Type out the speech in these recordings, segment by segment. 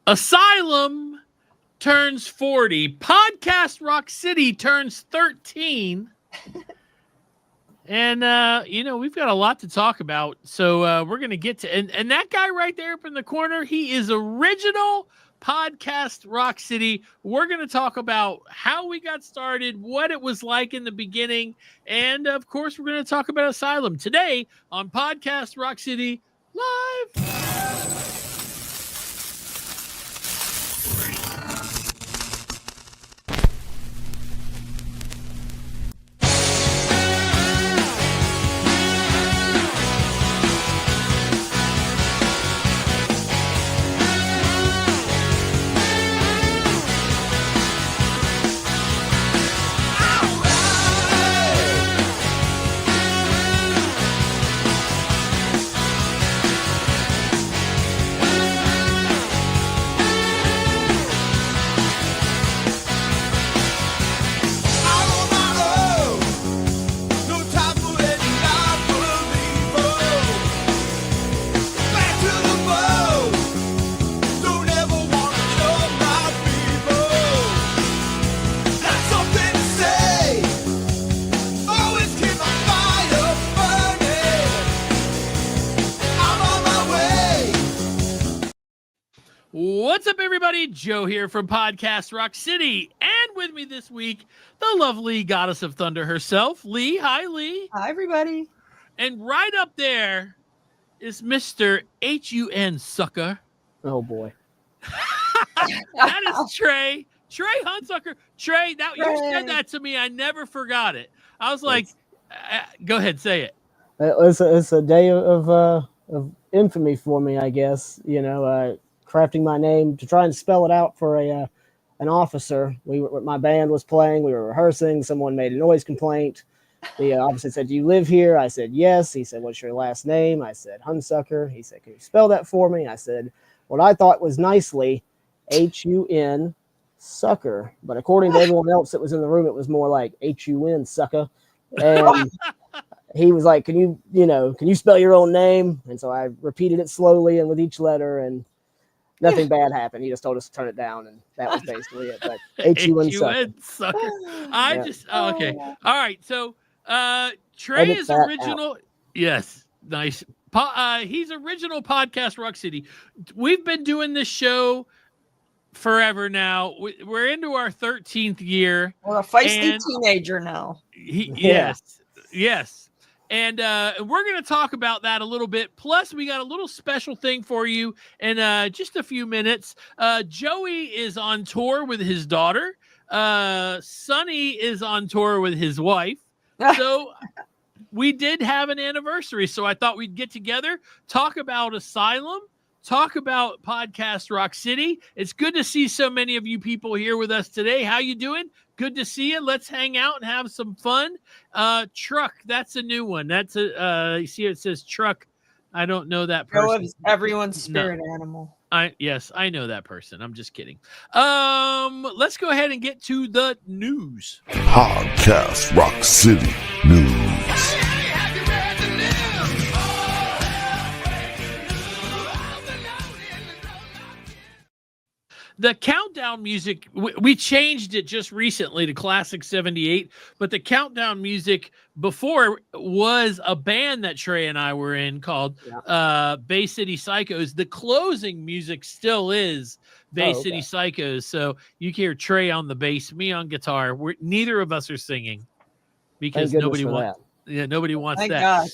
Asylum turns 40. Podcast Rock City turns 13. And, we've got a lot to talk about. So we're going to get to, and that guy right there up in the corner, he is original Podcast Rock City. We're going to talk about how we got started, what it was like in the beginning. And of course, we're going to talk about Asylum today on Podcast Rock City Live. What's up, everybody? Joe here from Podcast Rock City. And with me this week, the lovely goddess of thunder herself, Lee. Hi, Lee. Hi, everybody. And right up there is Mr. H-U-N sucker. Oh, boy. That is Trey. Trey Hunsucker. Trey, now you said that to me. I never forgot it. I was like, go ahead, say it. It's a day of infamy for me, I guess. Crafting my name to try and spell it out for an officer. My band was playing. We were rehearsing. Someone made a noise complaint. The officer said, "Do you live here?" I said, "Yes." He said, "What's your last name?" I said, "Hunsucker." He said, "Can you spell that for me?" I said, what I thought was nicely H-U-N sucker, but according to everyone else that was in the room, it was more like H-U-N sucker. And he was like, "Can you spell your own name?" And so I repeated it slowly and with each letter, and nothing bad happened. He just told us to turn it down, and that was basically it. But H-U-N sucker. Okay. All right. So Trey is original. Yes. Nice. He's original Podcast Rock City. We've been doing this show forever now. We're into our 13th year. We're a feisty teenager now. Yes. And we're going to talk about that a little bit. Plus, we got a little special thing for you in just a few minutes. Joey is on tour with his daughter. Sonny is on tour with his wife. So we did have an anniversary. So I thought we'd get together, talk about Asylum, talk about Podcast Rock City. It's good to see so many of you people here with us today. How you doing? Good to see you. Let's hang out and have some fun. Truck, that's a new one. That's you see it says Truck. I don't know that person. Everyone's spirit animal. Yes, I know that person. I'm just kidding. Let's go ahead and get to the news. Podcast Rock City News. The countdown music, we changed it just recently to Classic 78, but the countdown music before was a band that Trey and I were in called Bay City Psychos. The closing music still is Bay City Psychos. So you can hear Trey on the bass, me on guitar. Neither of us are singing because nobody wants Thank that. God.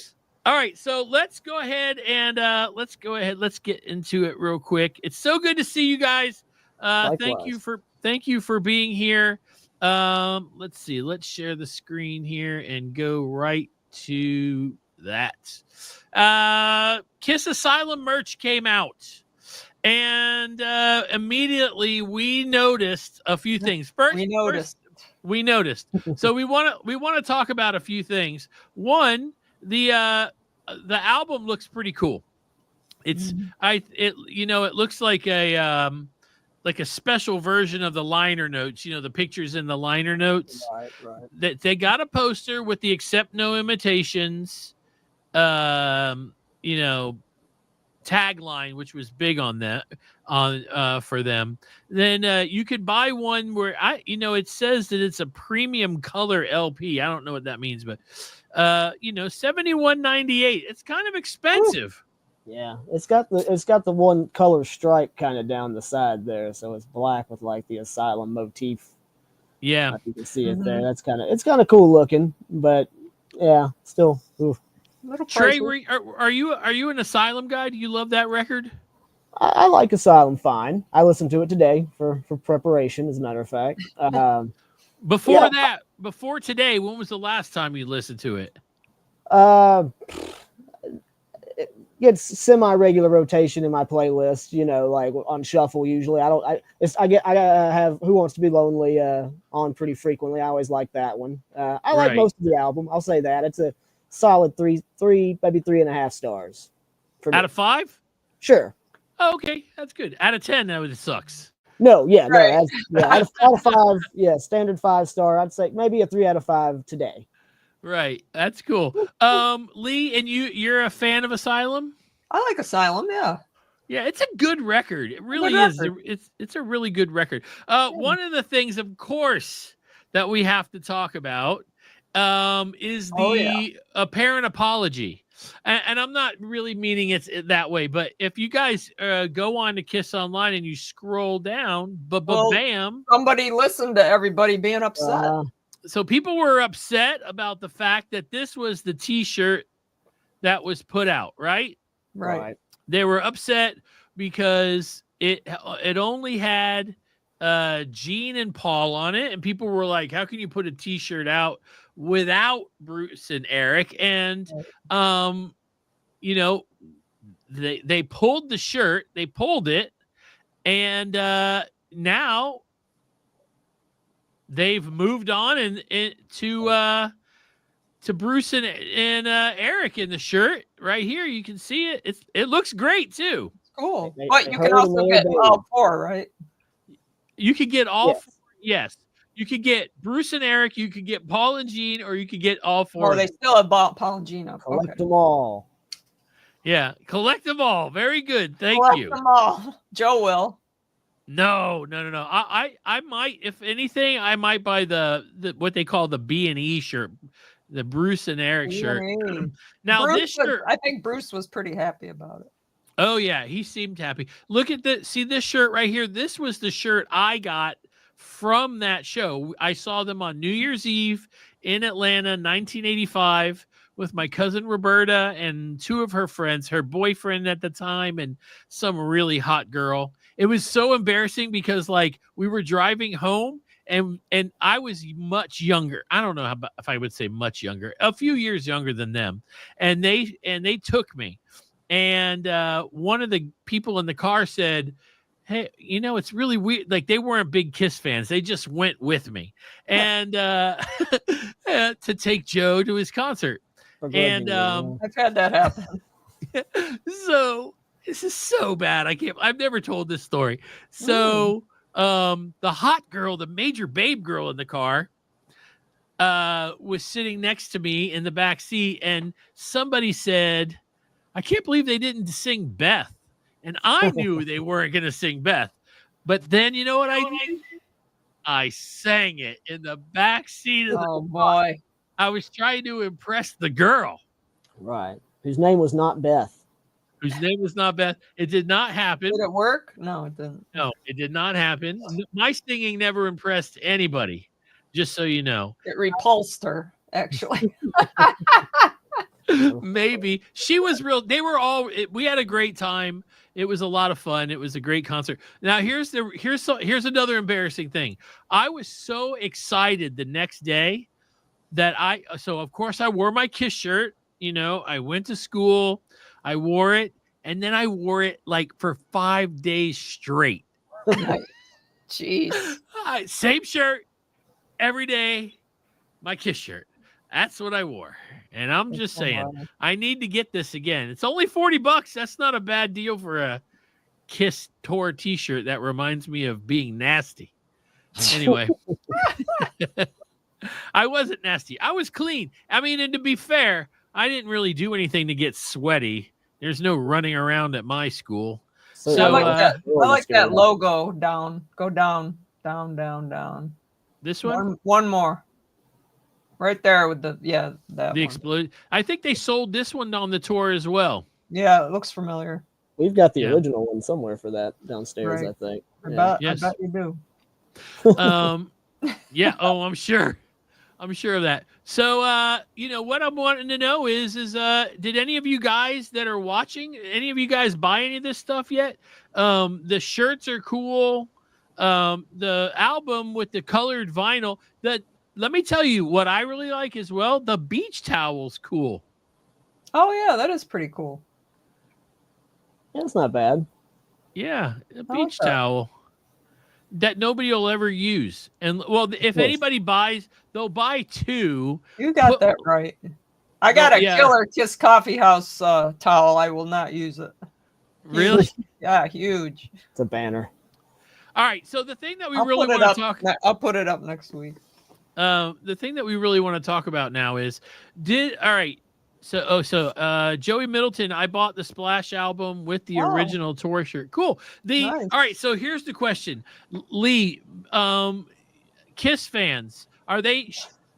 All right, so let's go ahead and let's get into it real quick. It's so good to see you guys. Thank you for being here. Let's see. Let's share the screen here and go right to that. Kiss Asylum merch came out, and immediately we noticed a few things. We noticed. So we want to talk about a few things. One, the album looks pretty cool. It looks like a special version of the liner notes, the pictures in the liner notes. Right. That they got a poster with the Accept No Imitations, tagline, which was big on that for them. Then you could buy one where it says that it's a premium color LP. I don't know what that means, but $71.98. It's kind of expensive. Yeah, it's got the one color stripe kind of down the side there, so it's black with like the Asylum motif. Yeah, you can see it there. It's kind of cool looking, but yeah, still. Oof. Trey, are you an Asylum guy? Do you love that record? I like Asylum fine. I listened to it today for preparation, as a matter of fact. Before today, when was the last time you listened to it? It gets semi-regular rotation in my playlist, like on shuffle usually. I have Who Wants to Be Lonely on pretty frequently. I always like that one. I like most of the album. I'll say that. It's a solid three, maybe 3.5 stars. Out of 5? Sure. Oh, okay, that's good. Out of 10, that it sucks. No, out of 5, standard 5-star. I'd say maybe a 3 out of 5 today. Right, that's cool. Lee, and you're a fan of Asylum? I like Asylum, yeah. Yeah, it's a good record. It really is. It's a really good record. One of the things, of course, that we have to talk about is the apparent apology. And I'm not really meaning it that way, but if you guys go on to Kiss Online and you scroll down, bam. Somebody listened to everybody being upset. So people were upset about the fact that this was the T-shirt that was put out, right? Right. They were upset because it only had Gene and Paul on it, and people were like, how can you put a T-shirt out without Bruce and Eric? And they pulled the shirt, they pulled it, and now they've moved on and to Bruce and Eric in the shirt right here. You can see it. It looks great too. Cool. But you can also get all 4, right? You could get all 4. Yes. You could get Bruce and Eric, you could get Paul and Gene, or you could get all 4. Or they still have Paul and Gene up. Collect them all. Yeah, collect them all. Very good. Thank you. Collect them all. Joe will. No. I might, if anything, I might buy the what they call the B&E shirt, the Bruce and Eric shirt. Now this shirt, I think Bruce was pretty happy about it. Oh yeah, he seemed happy. Look at see this shirt right here. This was the shirt I got from that show. I saw them on New Year's Eve in Atlanta, 1985, with my cousin Roberta and 2 of her friends, her boyfriend at the time, and some really hot girl. It was so embarrassing because we were driving home and I was much younger. I don't know if I would say much younger, a few years younger than them. And they took me. And one of the people in the car said, hey, it's really weird. They weren't big Kiss fans. They just went with me and to take Joe to his concert. And I've had that happen. So this is so bad. I've never told this story. So the hot girl, the major babe girl in the car, was sitting next to me in the back seat, and somebody said, I can't believe they didn't sing Beth. And I knew they weren't going to sing Beth. But then you know what I did? I sang it in the back seat of the car. Boy. I was trying to impress the girl. Right. Whose name was not Beth. It did not happen. Did it work? No, it didn't. No, it did not happen. My singing never impressed anybody, just so you know. It repulsed her, actually. Maybe. She was real. They were all, we had a great time. It was a lot of fun. It was a great concert. Now here's another embarrassing thing. I was so excited the next day that of course I wore my Kiss shirt. I went to school, I wore it, and then I wore it for 5 days straight. Jeez. Same shirt every day, my Kiss shirt. That's what I wore. And I'm just saying, I need to get this again. It's only $40. That's not a bad deal for a Kiss tour T-shirt. That reminds me of being nasty. Anyway, I wasn't nasty. I was clean. I mean, and to be fair, I didn't really do anything to get sweaty. There's no running around at my school. So, So, I like that. really I like scared that of logo. Down. Go down. Down. Down. Down. This one, One more. Right there with that the one. explode. I think they sold this one on the tour as well. Yeah, it looks familiar. We've got the Yeah. original one somewhere for that downstairs, Right. I think. I Yes. bet you do. Yeah. Oh, I'm sure. I'm sure of that. So, what I'm wanting to know is did any of you guys that are watching, any of you guys buy any of this stuff yet? The shirts are cool. The album with the colored vinyl. Let me tell you what I really like as well. The beach towel's cool. Oh yeah, that is pretty cool. Yeah, it's not bad. Yeah, a I like beach that. towel that nobody will ever use. And well, if course. anybody buys, they'll buy two. You got But- that right. I got a yeah. killer Kiss Coffee House towel. I will not use it. Really? Yeah, huge. It's a banner. All right. So the thing that we I'll really put it want up. to talk, I'll put it up next week. the thing that we really want to talk about now is Joey Middleton, I bought the Splash album with the Oh. original tour shirt. Cool. Nice. All right, so here's the question. Lee, Kiss fans,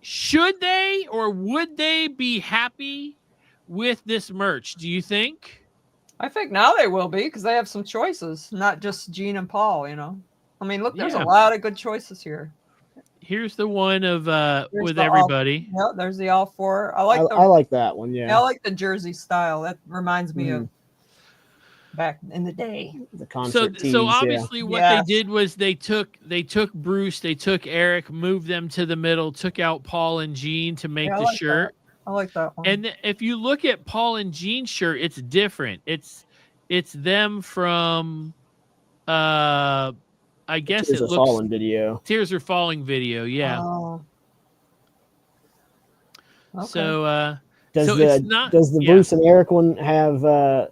should they or would they be happy with this merch? Do you think? I think now they will be because they have some choices, not just Gene and Paul. I mean, look, there's Yeah. a lot of good choices here. Here's the one of with the all- everybody. Yeah, there's the all four. I I like like that one, yeah. I like the jersey style. That reminds me of back in the day. The concert tees, So yeah. obviously what Yes. they did was they took Bruce, they took Eric, moved them to the middle, took out Paul and Gene to make Yeah, I the like shirt. I like that one. And if you look at Paul and Gene's shirt, it's different. It's them from I guess Tears it Are looks Falling video. Tears Are Falling video, yeah. Oh. Okay. So Does so the it's not- does the yeah. Bruce and Eric one have a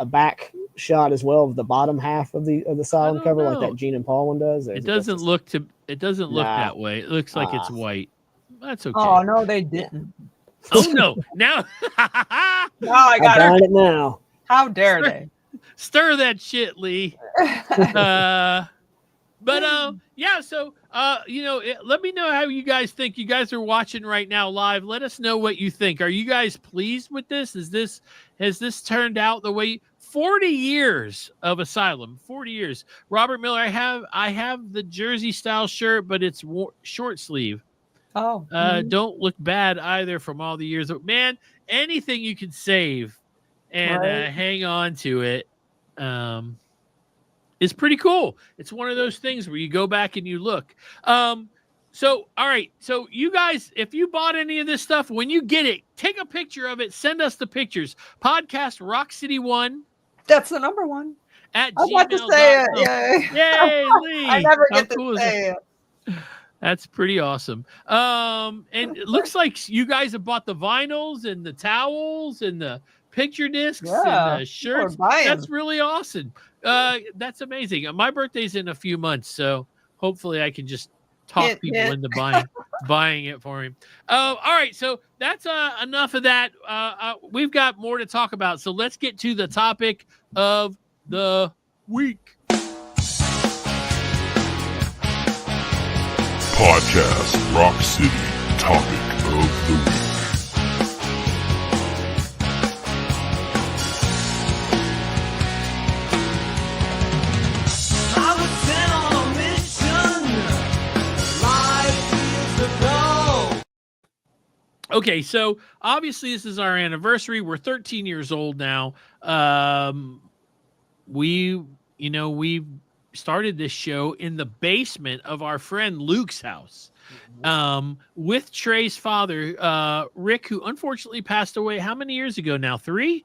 back shot as well of the bottom half of the Asylum don't cover know. like that Gene and Paul one does? Or it is doesn't just- look Nah. that way. It looks like it's white. That's okay. Oh no, they didn't. Oh no! Now, No, I I got her. got it now. How dare they? stir that shit, Lee. Yeah. So, let me know how you guys think. You guys are watching right now live. Let us know what you think. Are you guys pleased with this? Has this turned out the way? 40 years of Asylum. 40 years. Robert Miller. I have the jersey style shirt, but it's short sleeve. Oh. Don't look bad either from all the years. Man, anything you can save and Right. hang on to it is pretty cool. It's one of those things where you go back and you look. So, all right. So you guys, if you bought any of this stuff, when you get it, take a picture of it. Send us the pictures. Podcast Rock City 1 That's the number one. at I was about to say it. gmail.com. Yeah. Yay, Lee. I never How get to cool is say that? it. That's pretty awesome. And it looks like you guys have bought the vinyls and the towels and the picture discs Yeah, and the people shirts. are buying. That's really awesome. That's amazing. My birthday's in a few months, so hopefully I can just talk Hint, people hint. into buying it for me. All right, so that's enough of that. We've got more to talk about, so let's get to the topic of the week. Podcast Rock City Topic of the Week. Okay, so obviously this is our anniversary. We're 13 years old now. We started this show in the basement of our friend Luke's house with Trey's father, Rick, who unfortunately passed away how many years ago now? 3?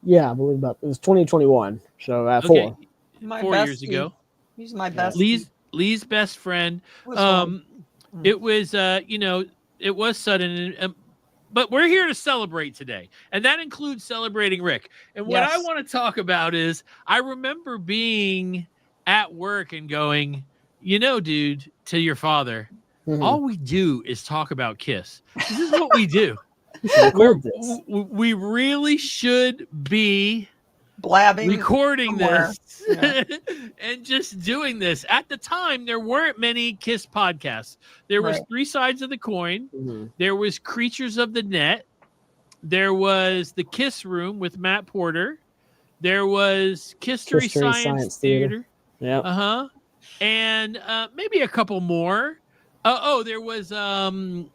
Yeah, I believe it was 2021. So 4. Okay, My 4 years bestie. ago. He's my best. Lee's best friend. fun. It was, it was sudden, but we're here to celebrate today, and that includes celebrating Rick. And what I Yes. want to talk about is I remember being at work and going, dude, to your father, Mhm. all we do is talk about Kiss. This is what we do. We should record this. We really should be Blabbing. recording somewhere. this Yeah. and just doing this. At the time, there weren't many KISS podcasts. There was Right. Three Sides of the Coin. Mhm. There was Creatures of the Net. There was the KISS Room with Matt Porter. There was History Science Theater. Yeah. And maybe a couple more. There was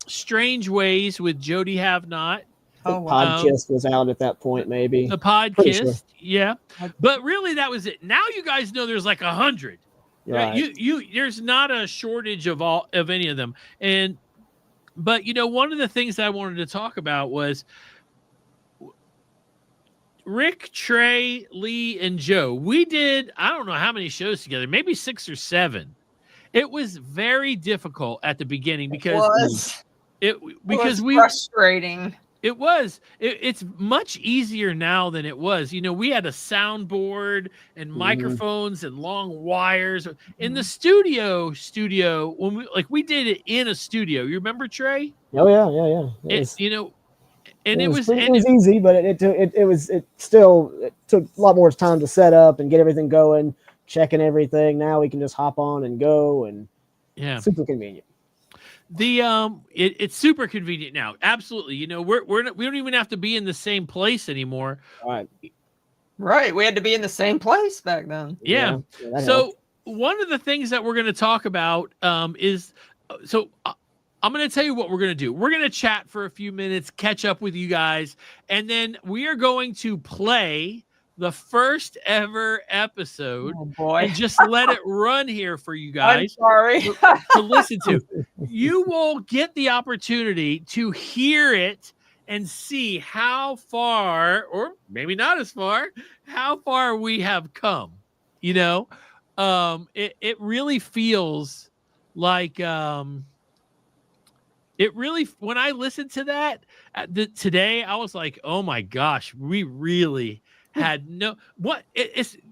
Strange Ways with Jody Have Not. Oh, wow. Podcast was out at that point, maybe. The Pretty sure. podcast, yeah. But really, that was it. Now you guys know there's like 100. Right. You there's not a shortage of any of them. But one of the things I wanted to talk about was Rick, Trey, Lee, and Joe. We did, I don't know how many shows together, maybe 6 or 7. It was very difficult at the beginning because it was we frustrating. It was. It's much easier now than it was. We had a soundboard and microphones and long wires in the studio. When we did it in a studio. You remember, Trey? Oh yeah. It was easy, but it took a lot more time to set up and get everything going, checking everything. Now we can just hop on and go, and super convenient. It's super convenient now. Absolutely. We don't even have to be in the same place anymore. Right. We had to be in the same place back then. Yeah. So one of the things that we're going to talk about is I'm going to tell you what we're going to do. We're going to chat for a few minutes, catch up with you guys, and then we are going to play the first ever episode and just let it run here for you guys. I'm sorry. to listen to. You will get the opportunity to hear it and see how far, or maybe not as far, how far we have come. It really feels like when I listened to that today, I was like, oh my gosh, we really had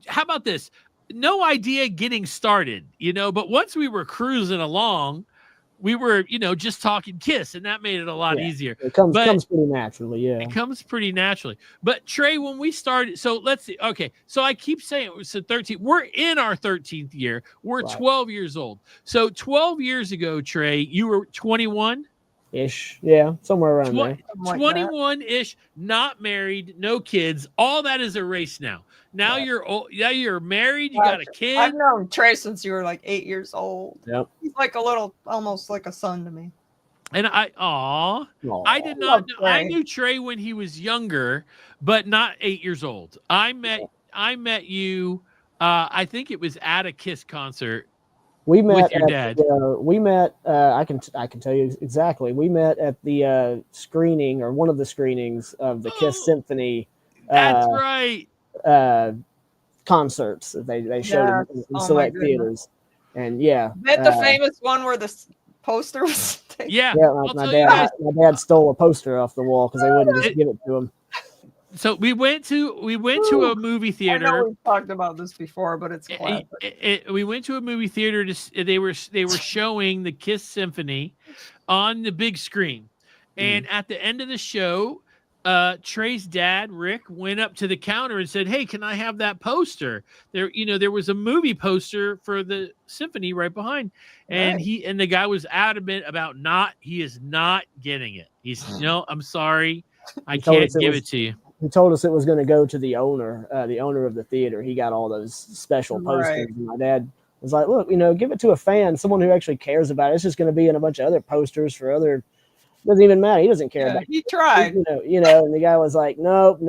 how about this? No idea getting started, but once we were cruising along, we were, just talking KISS, and that made it a lot easier. It comes pretty naturally. Yeah. It comes pretty naturally. But Trey, when we started, so let's see. Okay. So I keep saying it was 13. We're in our 13th year. We're 12 years old. So 12 years ago, Trey, you were 21? Ish, yeah, somewhere around there. 21-ish, not married, no kids. All that is erased now. Now you're old. Yeah, you're married. You got a kid. I've known Trey since you were like 8 years old. Yep. He's like almost like a son to me. And I did not know. I knew Trey when he was younger, but not 8 years old. I met you. I think it was at a KISS concert. We met with your dad. I can tell you exactly. We met at the screening, or one of the screenings of the KISS Symphony. That's right. Concerts that they showed in select theaters, and the famous one where the poster was taken? Yeah. My dad stole a poster off the wall because they wouldn't just give it to him. So we went to a movie theater. I know we've talked about this before, but it's classic. We went to a movie theater they were showing the KISS Symphony on the big screen, and at the end of the show, Trey's dad Rick went up to the counter and said, "Hey, can I have that poster?" There was a movie poster for the symphony right behind, and the guy was adamant about he is not getting it. He's no, I'm sorry, I can't give it to you. He told us it was going to go to the owner of the theater. He got all those special posters. Right. And my dad was like, look, give it to a fan, someone who actually cares about it. It's just going to be in a bunch of other posters for other, doesn't even matter. He doesn't care about it. He tried. And the guy was like, nope,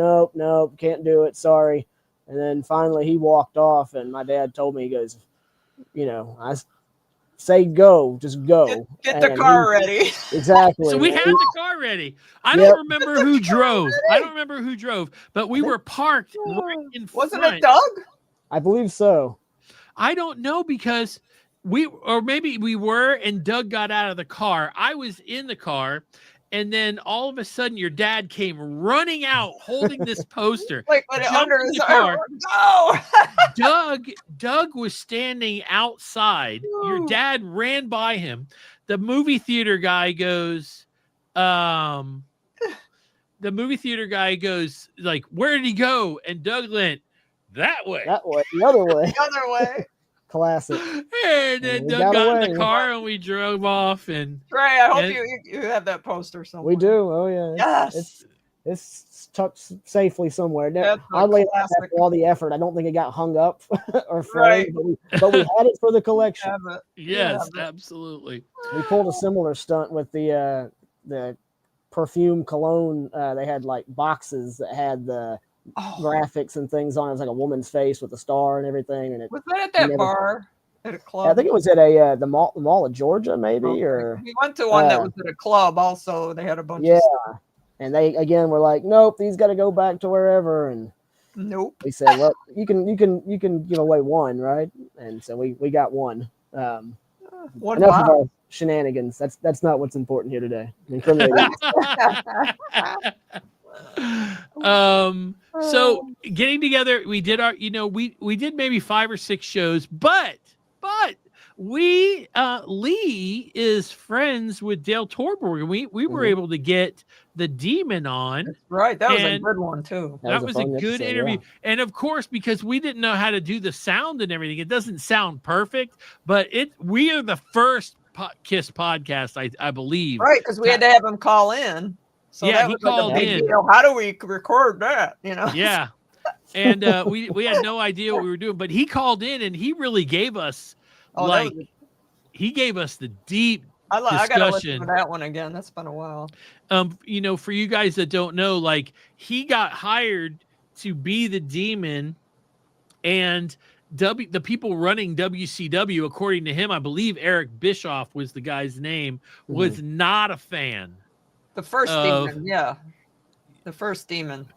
can't do it. Sorry. And then finally he walked off, and my dad told me, he goes, I say go, just go. Get the car ready. Exactly. So we had the car ready. I don't remember who drove. But we were parked right in front. Wasn't it Doug? I believe so. I don't know, because maybe we were, and Doug got out of the car. I was in the car, and then all of a sudden your dad came running out holding this poster. Like under his car. No. Doug was standing outside. Your dad ran by him. The movie theater guy goes, the movie theater guy goes like, "Where did he go?" And Doug went, "That way." That way, the other way. The other way. Classic. And then We Doug got got in away. the car and we drove off. And Trey, I hope and- you have that poster somewhere. We do. Oh yeah. Yes. It's tucked safely somewhere. That's a Oddly, classic. after all the effort, I don't think it got hung up or Right. framed, but we had it for the collection. Have it. yes, Yeah. absolutely. We pulled a similar stunt with the perfume cologne. They had like boxes that had the Oh, graphics and things on it. It was like a woman's face with a star and everything. And it, was that at that never- bar? At a club? I think it was at a the mall of Georgia, maybe, Okay. or We went to one that uh, was at a club also. They had a bunch yeah. of And they again were like, nope, these got to go back to wherever. And nope. we said, well, you can give away one, right? And so we got one. One Enough of box. our shenanigans. That's not what's important here today. Incriminating. So getting together, we did our, we did maybe 5 or 6 shows, but we Lee is friends with Dale Torborg, and we were able to get the Demon on. That's right. That was a And- good one too. That was a fun good episode, interview. yeah. And of course, because we didn't know how to do the sound and everything, it doesn't sound perfect, but we are the first KISS podcast, I believe. Right, because we had to have him call in. So Yeah, that he was like a called big in. deal. How do we record that? Yeah. And we had no idea what we were doing, but he called in and he really gave us Oh, that was he gave us the deep I gotta listen to discussion. that one again. That's been a while. For you guys that don't know, like he got hired to be the Demon, and the people running WCW, according to him, I believe Eric Bischoff was the guy's name, was not a fan. The first demon, yeah. The first demon.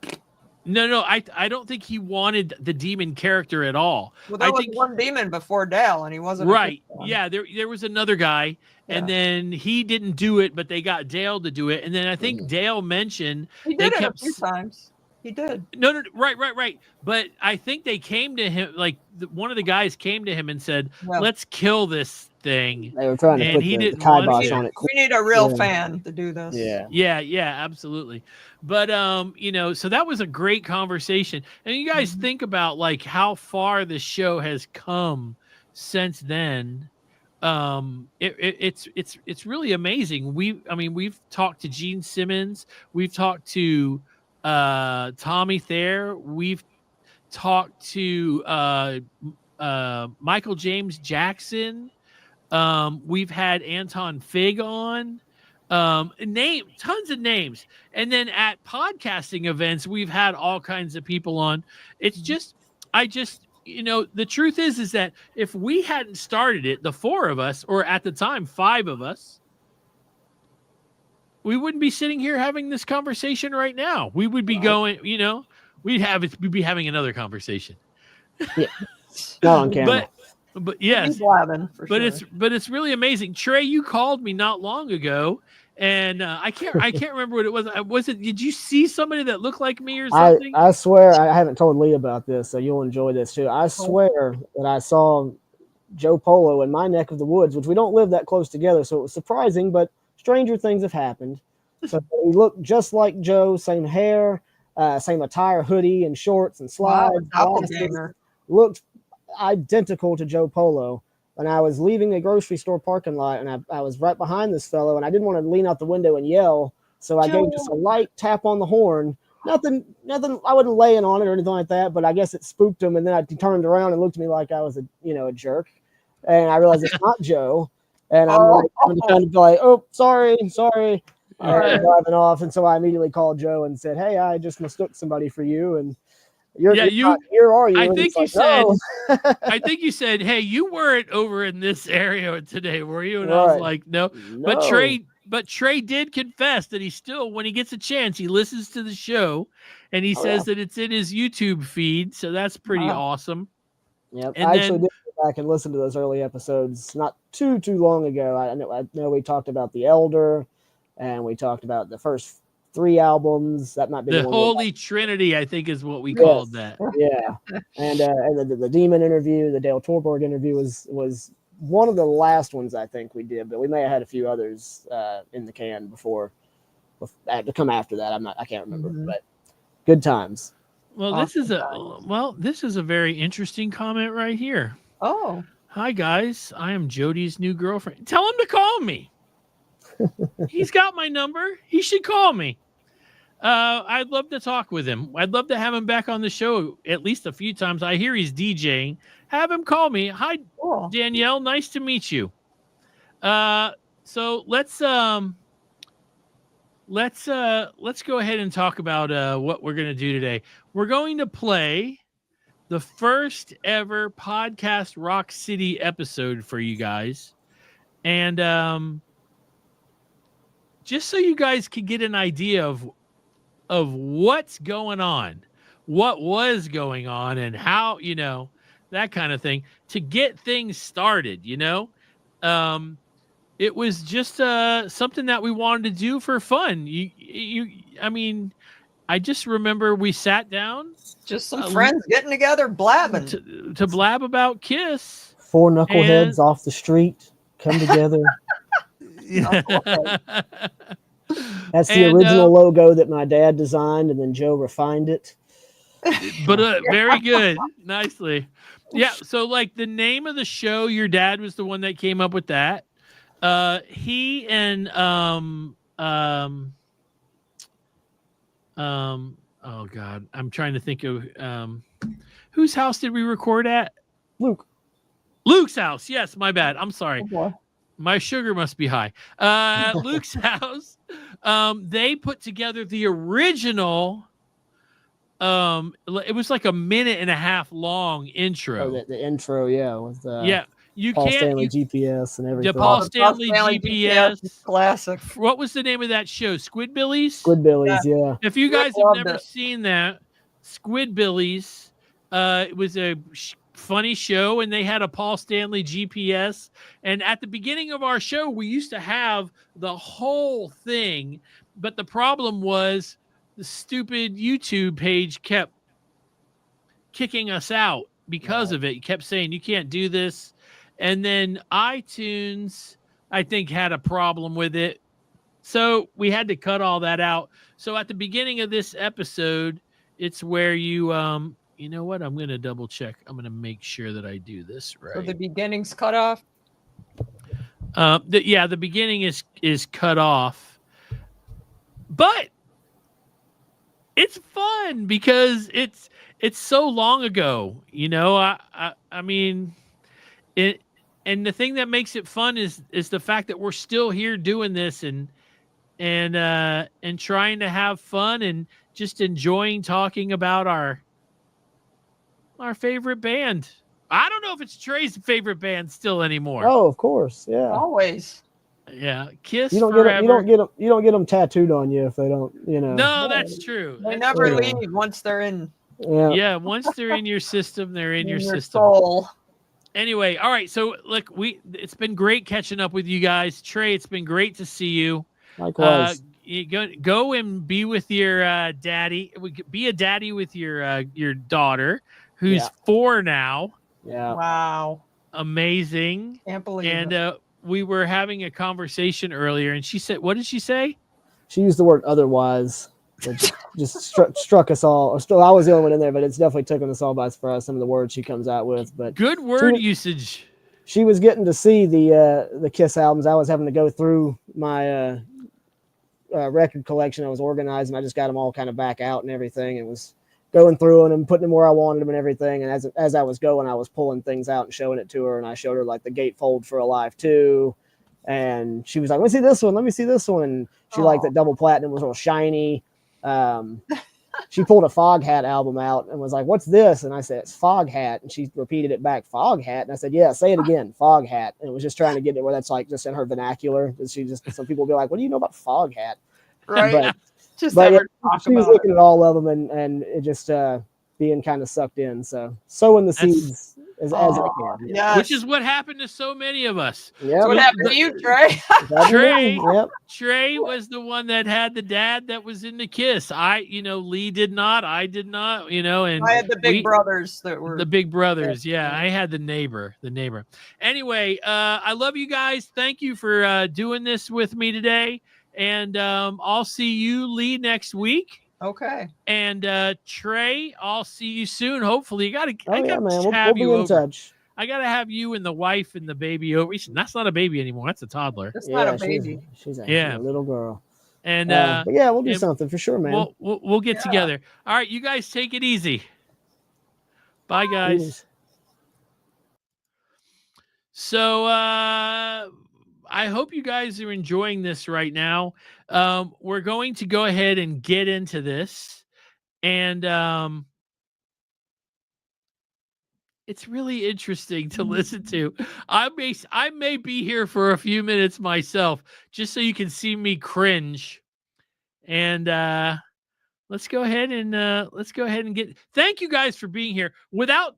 No, I don't think he wanted the Demon character at all. Well, there I was think one demon before Dal, and he wasn't right. A good one. Yeah, there was another guy, and then he didn't do it, but they got Dale to do it. And then I think Dale mentioned He they did it kept a few times. He did. No, right. But I think they came to him, like one of the guys came to him and said, Yeah. "Let's kill this thing." They were trying to And put he the didn't want kibosh to. on it. We need a real Yeah. fan to do this. Yeah. Yeah, absolutely. But so that was a great conversation. And you guys think about like how far the show has come since then. It's really amazing. We've talked to Gene Simmons, we've talked to Tommy Thayer, we've talked to Michael James Jackson, we've had Anton Fig on, tons of names. And then at podcasting events, we've had all kinds of people on. It's just the truth is that if we hadn't started it, the 4 of us, or at the time 5 of us, we wouldn't be sitting here having this conversation right now. We would be going, we'd be having another conversation. Yeah. Not on camera. But yes, He's blabbing, for but sure. it's really amazing. Trey, you called me not long ago, and I can't remember what it was. Did you see somebody that looked like me or something? I swear I haven't told Lee about this, so you'll enjoy this too. I swear that I saw Joe Polo in my neck of the woods, which we don't live that close together, so it was surprising, but stranger things have happened. So he looked just like Joe, same hair, same attire, hoodie and shorts and slides. Wow, glasses. doppelganger. Looked identical to Joe Polo. And I was leaving a grocery store parking lot, and I was right behind this fellow, and I didn't want to lean out the window and yell, so I gave just a light tap on the horn. Nothing. I wasn't laying on it or anything like that, but I guess it spooked him, and then he turned around and looked at me like I was a jerk, and I realized it's not Joe, and I'm kind of like, oh, sorry, driving off, and so I immediately called Joe and said, hey, I just mistook somebody for you, and you're not here, are you? I And think he's you like, said. "No." I think you said, "Hey, you weren't over in this area today, were you?" And I was Right. like, "No." No. But Trey did confess that he still, when he gets a chance, he listens to the show, and he says that it's in his YouTube feed. So that's pretty awesome. Yep. And I actually then- did go back and listen to those early episodes not too long ago. I know we talked about The Elder, and we talked about the first 3 albums. That might be The one Holy Trinity, I think, is what we called that. Yeah, and the Demon interview, the Dale Torborg interview was one of the last ones I think we did, but we may have had a few others in the can before to come after that. I can't remember, Mhm. but good times. Well, this is a very interesting comment right here. Oh, Hi guys, I am Jody's new girlfriend. Tell him to call me. He's got my number. He should call me. I'd love to talk with him. I'd love to have him back on the show at least a few times. I hear he's DJing. Have him call me. Hi, cool. Danielle. Nice to meet you. So let's go ahead and talk about what we're gonna do today. We're going to play the first ever podcast Rock City episode for you guys, and just so you guys can get an idea of what's going on, what was going on, and how, that kind of thing, to get things started. It was just something that we wanted to do for fun. I mean, I just remember we sat down, Just some friends getting together, blabbing. to blab about Kiss. 4 knuckleheads off the street come together. That's the original logo that my dad designed, and then Joe refined it. But very good, nicely. Yeah. So, like, the name of the show, your dad was the one that came up with that. He and oh God, I'm trying to think of whose house did we record at? Luke's house. Yes, my bad. I'm sorry. Oh, my sugar must be high. Luke's house. They put together the original. It was like a 1.5 minute long intro. Oh, the intro, yeah, with you Paul can't Stanley GPS and everything. The Paul Stanley GPS. Classic. What was the name of that show? Squidbillies? Squidbillies, yeah. If you guys have never seen that, Squidbillies, it was a funny show, and they had a Paul Stanley GPS. And at the beginning of our show, we used to have the whole thing, but the problem was the stupid YouTube page kept kicking us out because of it. It kept saying, you can't do this. And then iTunes, I think, had a problem with it. So we had to cut all that out. So at the beginning of this episode, it's where you know what? I'm going to double check. I'm going to make sure that I do this right. So the beginning's cut off? The beginning is cut off. But it's fun because it's so long ago. I mean, it. And the thing that makes it fun is the fact that we're still here doing this and trying to have fun and just enjoying talking about our favorite band. I don't know if it's Trey's favorite band still anymore. Oh, of course, yeah. Always. Yeah, Kiss you don't forever. You don't get them tattooed on you if they don't. No, that's true. They never leave once they're in. Yeah. Once they're in your system, they're in your system. Soul. Anyway, all right. So look, it's been great catching up with you guys. Trey, it's been great to see you. Likewise. You go and be with your daddy. Be a daddy with your daughter, who's 4 now. Yeah. Wow. Amazing. Can't believe it. And we were having a conversation earlier, and she said, "What did she say?" She used the word "otherwise." It just struck us all. I was the only one in there, but it's definitely taken us all by surprise. Some of the words she comes out with, but good word usage. She was getting to see the Kiss albums. I was having to go through my record collection. I was organizing. I just got them all kind of back out and everything. It was going through them and putting them where I wanted them and everything. And as I was going, I was pulling things out and showing it to her. And I showed her like the Gatefold for Alive 2. And she was like, "Let me see this one. Let me see this one." And she liked that Double Platinum was real shiny. She pulled a Foghat album out and was like, "What's this?" And I said, "It's Foghat." And she repeated it back, "Foghat." And I said, "Yeah, say it again, Foghat." And it was just trying to get it where that's like just in her vernacular. Some people will be like, "What do you know about Foghat?" Right. She was looking at all of them and it just being kind of sucked in. So sowing the seeds as I can. Yes. Which is what happened to so many of us. Yeah. What happened to you, Trey? Trey was the one that had the dad that was into Kiss. Lee did not. I did not. And I had the big brothers that were the big brothers. Yeah, I had the neighbor. Anyway, I love you guys. Thank you for doing this with me today. And I'll see you, Lee, next week. Okay. And Trey, I'll see you soon. Hopefully, Oh yeah, man. We'll be in touch. I gotta have you and the wife and the baby over. That's not a baby anymore. That's a toddler. That's not a baby. She's actually a little girl. And but yeah, we'll do something for sure, man. We'll get together. All right, you guys take it easy. Bye, guys. So I hope you guys are enjoying this right now. We're going to go ahead and get into this, and it's really interesting to listen to. I may be here for a few minutes myself, just so you can see me cringe. And let's go ahead and get. Thank you guys for being here. Without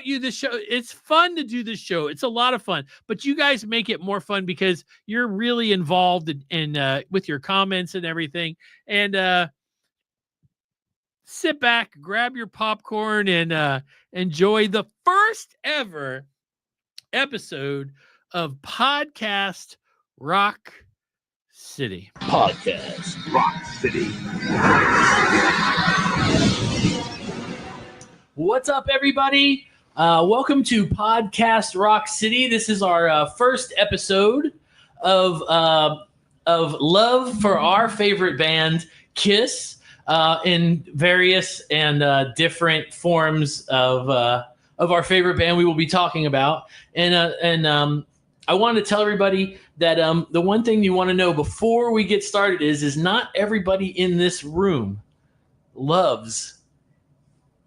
you, this show, it's fun to do this show. It's a lot of fun, but you guys make it more fun because you're really involved in with your comments and everything. And sit back, grab your popcorn, and enjoy the first ever episode of Podcast Rock City. Podcast Rock City. What's up, everybody? Welcome to Podcast Rock City. This is our first episode of love for our favorite band, Kiss. In various and different forms of our favorite band we will be talking about. And I wanted to tell everybody that the one thing you want to know before we get started is not everybody in this room loves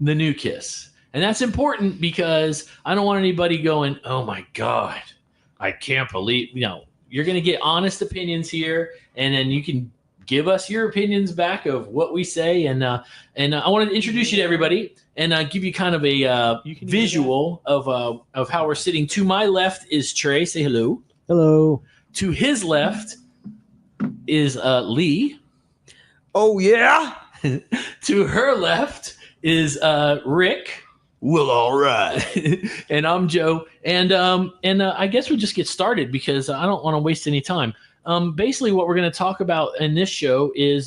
the new Kiss. And that's important because I don't want anybody going, oh my God, I can't believe, you're going to get honest opinions here, and then you can give us your opinions back of what we say, and I wanted to introduce you to everybody and give you kind of a visual of how we're sitting. To my left is Trey. Say hello. Hello. To his left is Lee. Oh yeah. To her left is Rick. Well, all right. And I'm Joe. And I guess we'll just get started because I don't want to waste any time. Basically, what we're going to talk about in this show is,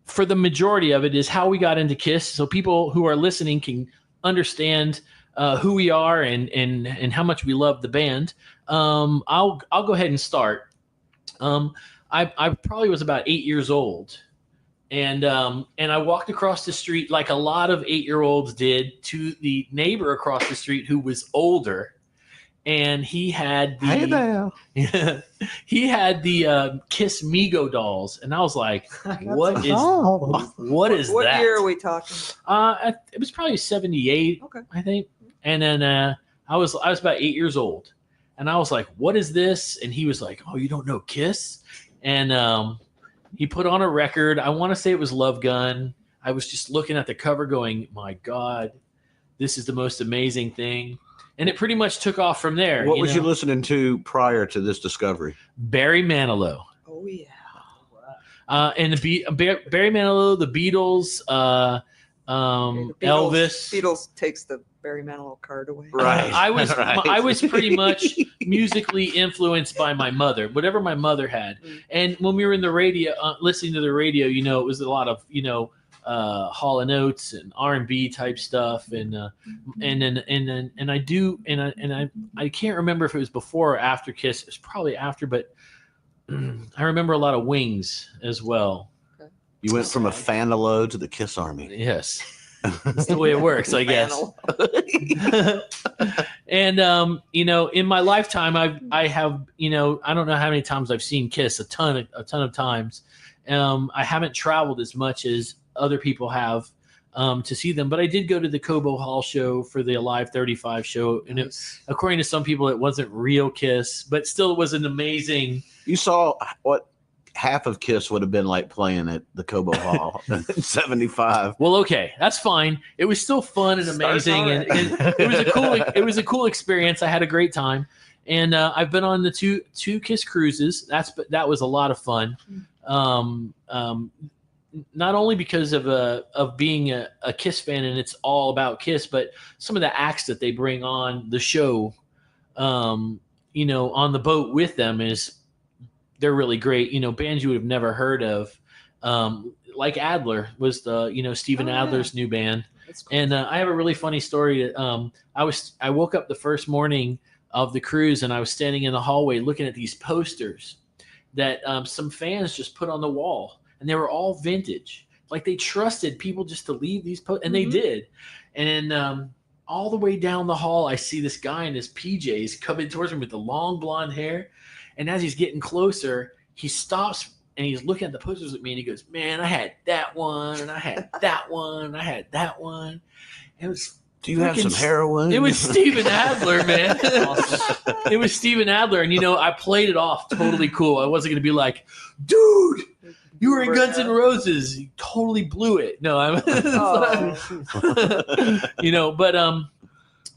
for the majority of it, is how we got into Kiss, so people who are listening can understand who we are and how much we love the band. I'll go ahead and start. I probably was about 8 years old, and I walked across the street like a lot of 8-year-olds did to the neighbor across the street who was older. And he had the Kiss Mego dolls, and I was like, what is that? What year are we talking? It was probably 78, okay, I think. And then I was about 8 years old, and I was like, what is this? And he was like, oh, you don't know Kiss? And he put on a record. I want to say it was Love Gun. I was just looking at the cover going, my God, this is the most amazing thing. And it pretty much took off from there. What was you listening to prior to this discovery? Barry Manilow. Oh, yeah. And Barry Manilow, the Beatles, Elvis. Beatles takes the Barry Manilow card away. Right. I was pretty much musically influenced by my mother, whatever my mother had. And when we were in the radio, listening to the radio, it was a lot of, Hall and Oates and R&B type stuff, and I can't remember if it was before or after Kiss. It was probably after, but I remember a lot of Wings as well. Okay. You went from a Fanalo to the Kiss Army. Yes, that's the way it works, I guess. And in my lifetime, I have I don't know how many times I've seen Kiss. A ton of times. I haven't traveled as much as other people have to see them, but I did go to the Cobo Hall show for the Alive 35 show, and according to some people, it wasn't real Kiss, but still, it was an amazing. You saw what half of Kiss would have been like playing at the Cobo Hall in 75. Well, okay, that's fine. It was still fun and amazing, and it was a cool experience. I had a great time, and I've been on the two Kiss cruises. That was a lot of fun. Not only because of being a Kiss fan and it's all about Kiss, but some of the acts that they bring on the show, on the boat with them is they're really great. Bands you would have never heard of, like Adler was Steven Adler's new band. That's cool. And I have a really funny story. I woke up the first morning of the cruise, and I was standing in the hallway looking at these posters that some fans just put on the wall, and they were all vintage. Like they trusted people just to leave these posters, and they did. And all the way down the hall, I see this guy in his PJs coming towards me with the long blonde hair. And as he's getting closer, he stops and he's looking at the posters with me, and he goes, "Man, I had that one, and I had that one, and I had that one." It was. Do you have some heroin? It was Steven Adler, man. Awesome. It was Steven Adler, and I played it off totally cool. I wasn't going to be like, "Dude, you were in Guns N' Roses. You totally blew it." No, I'm.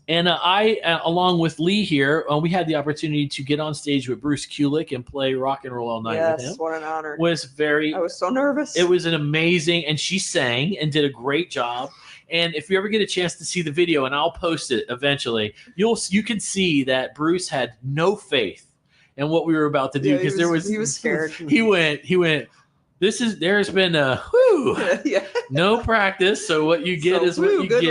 And I, along with Lee here, we had the opportunity to get on stage with Bruce Kulick and play Rock and Roll All Night with him. Yes, what an honor. I was so nervous. It was an amazing, and she sang and did a great job. And if you ever get a chance to see the video, and I'll post it eventually, you can see that Bruce had no faith in what we were about to do, because he was scared. He went. There's been no practice, so what you get is what you get.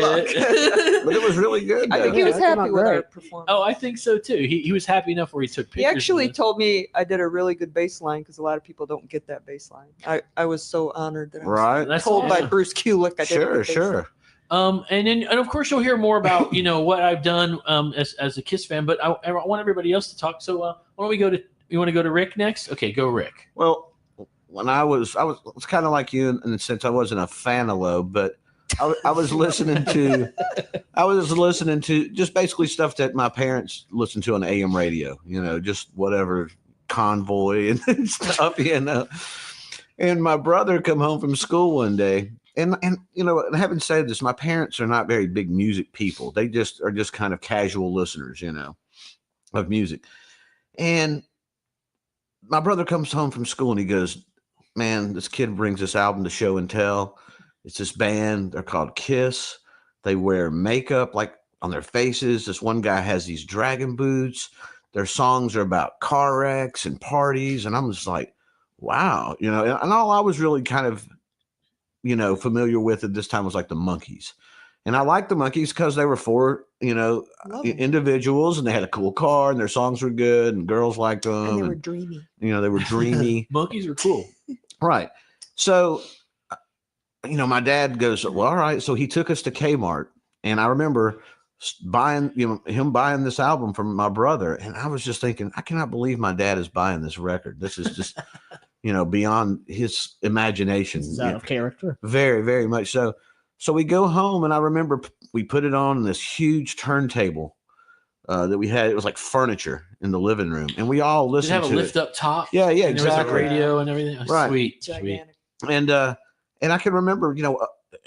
But it was really good. I think he was happy with our performance. Oh, I think so too. He was happy enough where he took pictures. He actually told me I did a really good bass line, because a lot of people don't get that bass line. I was so honored that I was told by Bruce Kulick I did a good bass line. And of course you'll hear more about what I've done as a Kiss fan, but I want everybody else to talk. So why don't we go to? You want to go to Rick next? Okay, go Rick. Well, when I was kind of like you in the sense I wasn't a fan of Loeb, but I was listening to just basically stuff that my parents listened to on the AM radio, just whatever, Convoy and stuff, And my brother come home from school one day, and having said this, my parents are not very big music people. They just are just kind of casual listeners, of music. And my brother comes home from school and he goes, "Man, this kid brings this album to show and tell. It's this band. They're called Kiss. They wear makeup like on their faces. This one guy has these dragon boots. Their songs are about car wrecks and parties." And I'm just like, wow, and all I was really kind of, familiar with at this time was like the Monkees. And I liked the Monkees because they were four, individuals, and they had a cool car, and their songs were good, and girls liked them. And they were dreamy. They were dreamy. Monkees were cool. Right. So, my dad goes, "Well, all right." So he took us to Kmart, and I remember buying, him buying this album from my brother. And I was just thinking, I cannot believe my dad is buying this record. This is just, beyond his imagination. This is out of character. Very, very much so. So we go home, and I remember we put it on this huge turntable that we had. It was like furniture in the living room, and we all listened to it. Did it have a lift up top? Yeah, and exactly. There was a radio and everything. Oh, right. Sweet. And I can remember,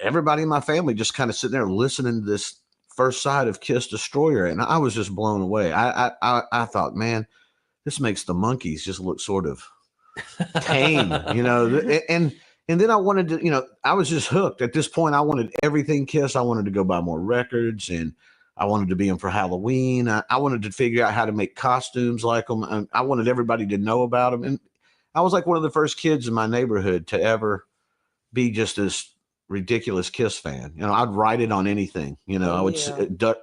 everybody in my family just kind of sitting there listening to this first side of Kiss Destroyer, and I was just blown away. I thought, man, this makes the Monkees just look sort of tame, and then I wanted to, I was just hooked. At this point, I wanted everything Kiss. I wanted to go buy more records, and I wanted to be in for Halloween. I wanted to figure out how to make costumes like them. And I wanted everybody to know about them. And I was like one of the first kids in my neighborhood to ever be just this ridiculous Kiss fan. I'd write it on anything. I would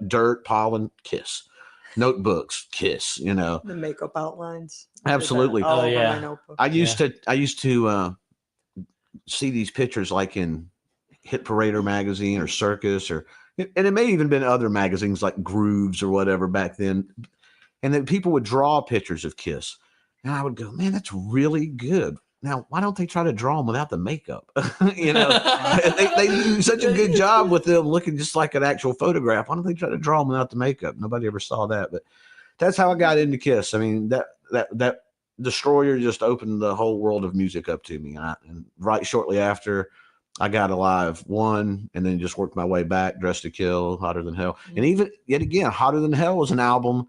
dirt, pollen, Kiss. Notebooks, Kiss. The makeup outlines. Absolutely. Oh yeah. I used to see these pictures like in Hit Parader magazine or Circus, and it may even been other magazines like Grooves or whatever back then. And then people would draw pictures of Kiss, and I would go, "Man, that's really good. Now, why don't they try to draw them without the makeup?" They do such a good job with them looking just like an actual photograph. Why don't they try to draw them without the makeup? Nobody ever saw that, but that's how I got into Kiss. I mean, that Destroyer just opened the whole world of music up to me. And right shortly after, I got Alive 1, and then just worked my way back. Dressed to Kill, Hotter Than Hell. And even yet again, Hotter Than Hell was an album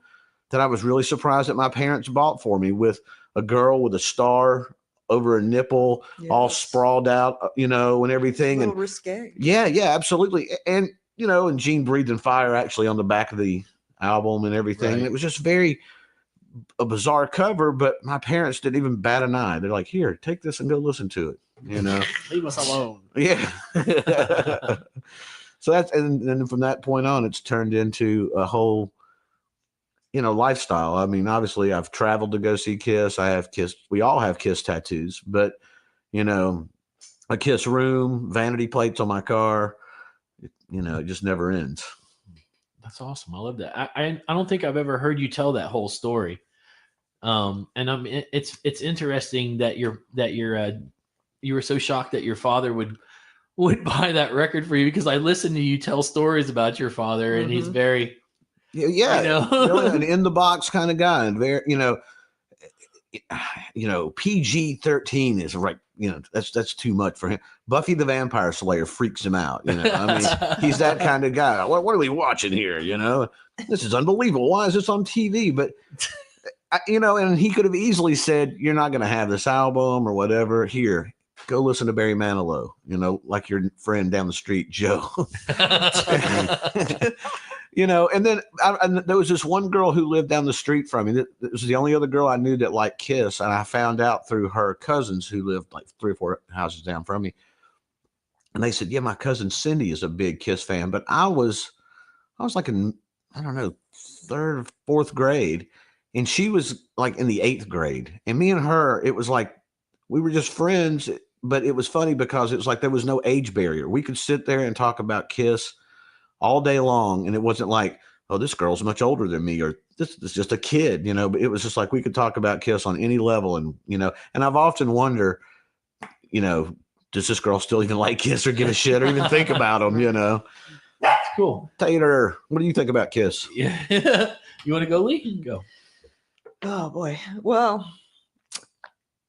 that I was really surprised that my parents bought for me, with a girl with a star over a nipple, all sprawled out, and everything. A little risque. Yeah, absolutely. And, and Gene breathing fire actually on the back of the album and everything. Right. It was just very, a bizarre cover, but my parents didn't even bat an eye. They're like, here, take this and go listen to it. You know, Leave us alone. Yeah. So and then from that point on, it's turned into a whole, lifestyle. I mean, obviously I've traveled to go see Kiss. I have Kiss. We all have Kiss tattoos, but a Kiss room, vanity plates on my car, it just never ends. That's awesome. I love that. I don't think I've ever heard you tell that whole story. And it's interesting that you were so shocked that your father would buy that record for you, because I listened to you tell stories about your father, and he's very an in the box kind of guy, and very PG-13 is right. That's too much for him. Buffy the Vampire Slayer freaks him out. I mean, he's that kind of guy. What are we watching here? This is unbelievable. Why is this on TV? But and he could have easily said, "You're not going to have this album or whatever. Here, go listen to Barry Manilow. Like your friend down the street, Joe." And then there was this one girl who lived down the street from me. That was the only other girl I knew that liked Kiss. And I found out through her cousins who lived like 3 or 4 houses down from me. And they said, yeah, my cousin Cindy is a big Kiss fan. But I was like in, I don't know, 3rd or 4th grade. And she was like in the 8th grade. And me and her, it was like, we were just friends. But it was funny because it was like there was no age barrier. We could sit there and talk about Kiss all day long, and it wasn't like, oh, this girl's much older than me, or this is just a kid, but it was just like we could talk about Kiss on any level. And and I've often wondered, does this girl still even like Kiss or give a shit or even think about them? That's cool. Taylor, what do you think about Kiss? Yeah. You want to go, Lee? Go. Oh boy. Well,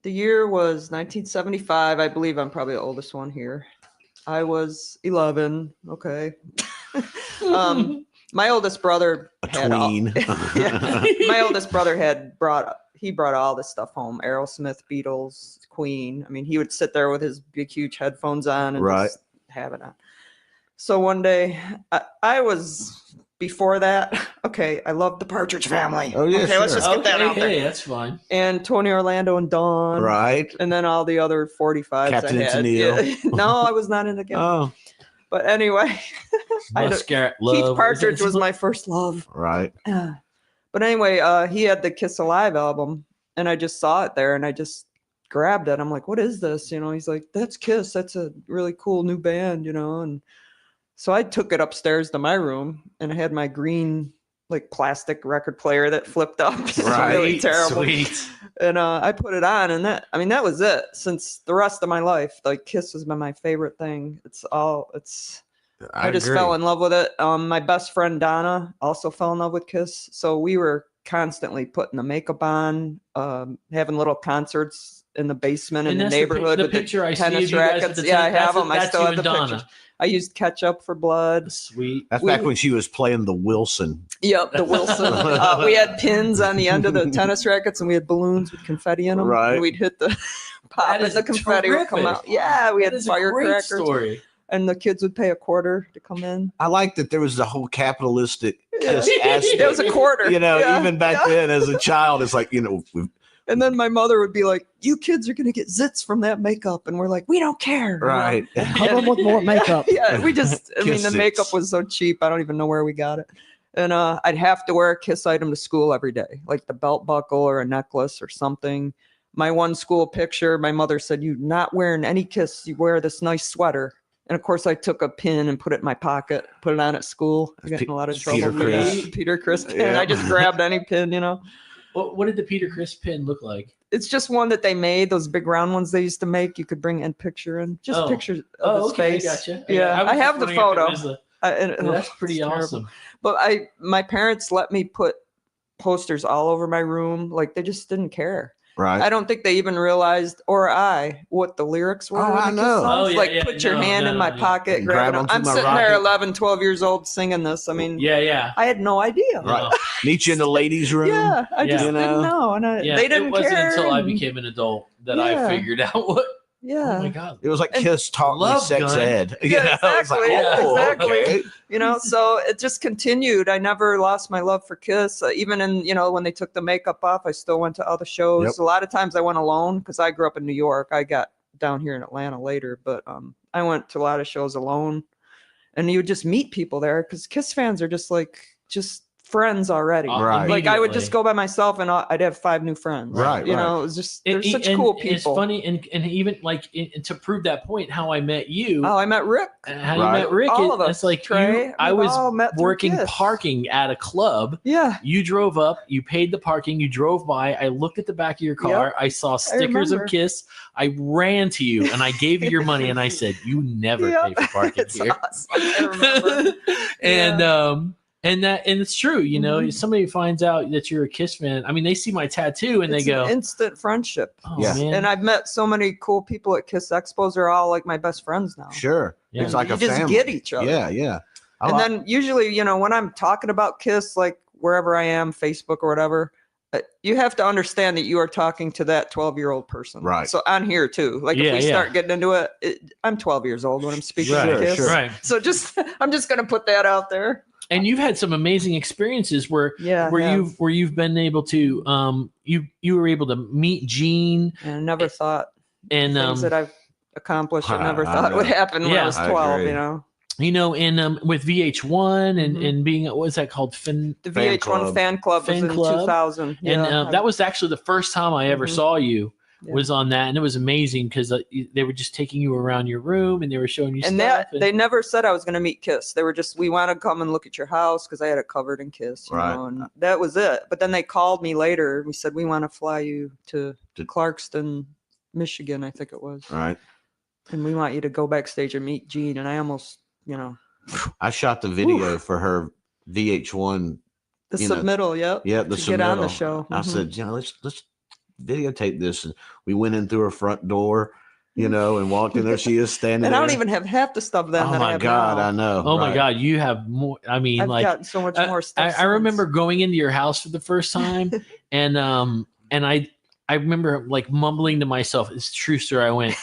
the year was 1975. I believe I'm probably the oldest one here. I was 11. Okay. My oldest brother had my oldest brother brought all this stuff home: Aerosmith, Beatles, Queen. I mean, he would sit there with his big, huge headphones on and just have it on. So one day, I was before that. Okay, I loved the Partridge Family. Oh yeah, okay, let's just get that out there. Hey, that's fine. And Tony Orlando and Dawn. Right. And then all the other 45s Captain I had. Tennille. Yeah. No, I was not in the game. Oh. But anyway, Keith Partridge was my first love. Right. But anyway, he had the Kiss Alive album, and I just saw it there, and I just grabbed it. I'm like, what is this? He's like, that's Kiss. That's a really cool new band, and so I took it upstairs to my room, and I had my green plastic record player that flipped up. It's really terrible. Sweet. And I put it on, and that was it. Since the rest of my life, Kiss has been my favorite thing. I just fell in love with it. My best friend Donna also fell in love with Kiss, so we were constantly putting the makeup on, having little concerts in the basement in the neighborhood with the tennis rackets. Yeah, I have them. I still have the pictures. I used Ketchup for Blood. Sweet. That's back when she was playing the Wilson. Yep, the Wilson. We had pins on the end of the tennis rackets, and we had balloons with confetti in them. Right. And we'd hit the pop, and the confetti would come out. Yeah, we had firecrackers. Story. And the kids would pay $0.25 to come in. I like that there was the whole capitalistic Kiss aspect. It was $0.25. Even back then as a child, it's like, And then my mother would be like, you kids are going to get zits from that makeup. And we're like, we don't care. Right. Cover them with more makeup. Yeah, the makeup was so cheap. I don't even know where we got it. And I'd have to wear a Kiss item to school every day, like the belt buckle or a necklace or something. My one school picture, my mother said, you're not wearing any Kiss. You wear this nice sweater. And of course, I took a pin and put it in my pocket, put it on at school. I got in a lot of trouble. Peter Criss pin. Yeah. I just grabbed any pin, What did the Peter Criss pin look like? It's just one that they made, those big round ones they used to make. You could bring in picture in, just pictures of his face. Gotcha. Yeah, I have the photo. That's pretty awesome. But my parents let me put posters all over my room. They just didn't care. Right. I don't think they even realized, what the lyrics were. Oh, I know. Put your hand in my pocket, grab it. I'm sitting there 11, 12 years old singing this. I mean, I had no idea. Right. Meet you in the ladies' room. Yeah, I just didn't know. And they didn't care. It wasn't until I became an adult that I figured out what Yeah. Oh my God. It was like Kiss taught me Love sex gun. ed. Yeah, It's like, exactly, exactly. okay. You know, so it just continued. I never lost my love for Kiss. Even in, when they took the makeup off, I still went to other shows. Yep. A lot of times I went alone because I grew up in New York. I got down here in Atlanta later, but I went to a lot of shows alone, and you would just meet people there because Kiss fans are just friends already. Right. Like I would just Immediately. go by myself and I'd have 5 new friends. Right, You right. know, it was just, they're And- such and cool people. It's funny, and even like to prove that point, how I met you. Oh, I met Rick. And how you Right. met Rick? All of us. It's like Trey, I we've was all met through working Kiss. parking at a club. Yeah. You drove up, you paid the parking, you drove by. I looked at the back of your car. I saw stickers of remember. Kiss. I ran to you and I gave you your money and I said, "You never Yeah. pay for parking It's here." awesome. I remember. And it's true. You know, Mhm. if somebody finds out that you're a Kiss fan, I mean, they see my tattoo and It's they go, an instant friendship. "Oh Yeah. man!" And I've met so many cool people at Kiss Expos. They're all like my best friends now. Sure. Yeah. It's like you a just family. get each other. Yeah, yeah. And then usually, when I'm talking about Kiss, like wherever I am, Facebook or whatever, you have to understand that you are talking to that 12-year-old person. Right. So on here too. Like Yeah, if we yeah. start getting into it, I'm 12 years old when I'm speaking Right, to Kiss. sure. right. So I'm just going to put that out there. And you've had some amazing experiences where Yeah. where you've been able to you were able to meet Gene And I never thought and things that I've accomplished. I never I thought know. would happen when Yeah, I was I 12, agree. you know. and with VH1 and Mhm. and being what was that called Fin The Fan VH1 club. fan club was Fan in club. 2000. and Yeah, that was actually the first time I ever Mhm. saw you Yeah. was on that, and it was amazing because they were just taking you around your room and they were showing you and stuff. they never said I was going to meet Kiss. They were just, we want to come and look at your house because I had it covered in Kiss, you Right. know, and that was it. But then they called me later. We said, we want to fly you to Clarkston, Michigan, I think it was. Right. And we want you to go backstage and meet Gene. And I almost, I shot the video for her VH1. the You know, submittal, yep. Yeah, the to get on the submittal. show. I Mhm. said, let's videotape this. And we went in through her front door, and walked in there. She is standing And there. I don't even have half the stuff then Oh that I my have God, now. I know. oh my right. God, you have more. I mean, I've like gotten so much more stuff. I remember going into your house for the first time, and I remember like mumbling to myself, "It's true, sir." I went,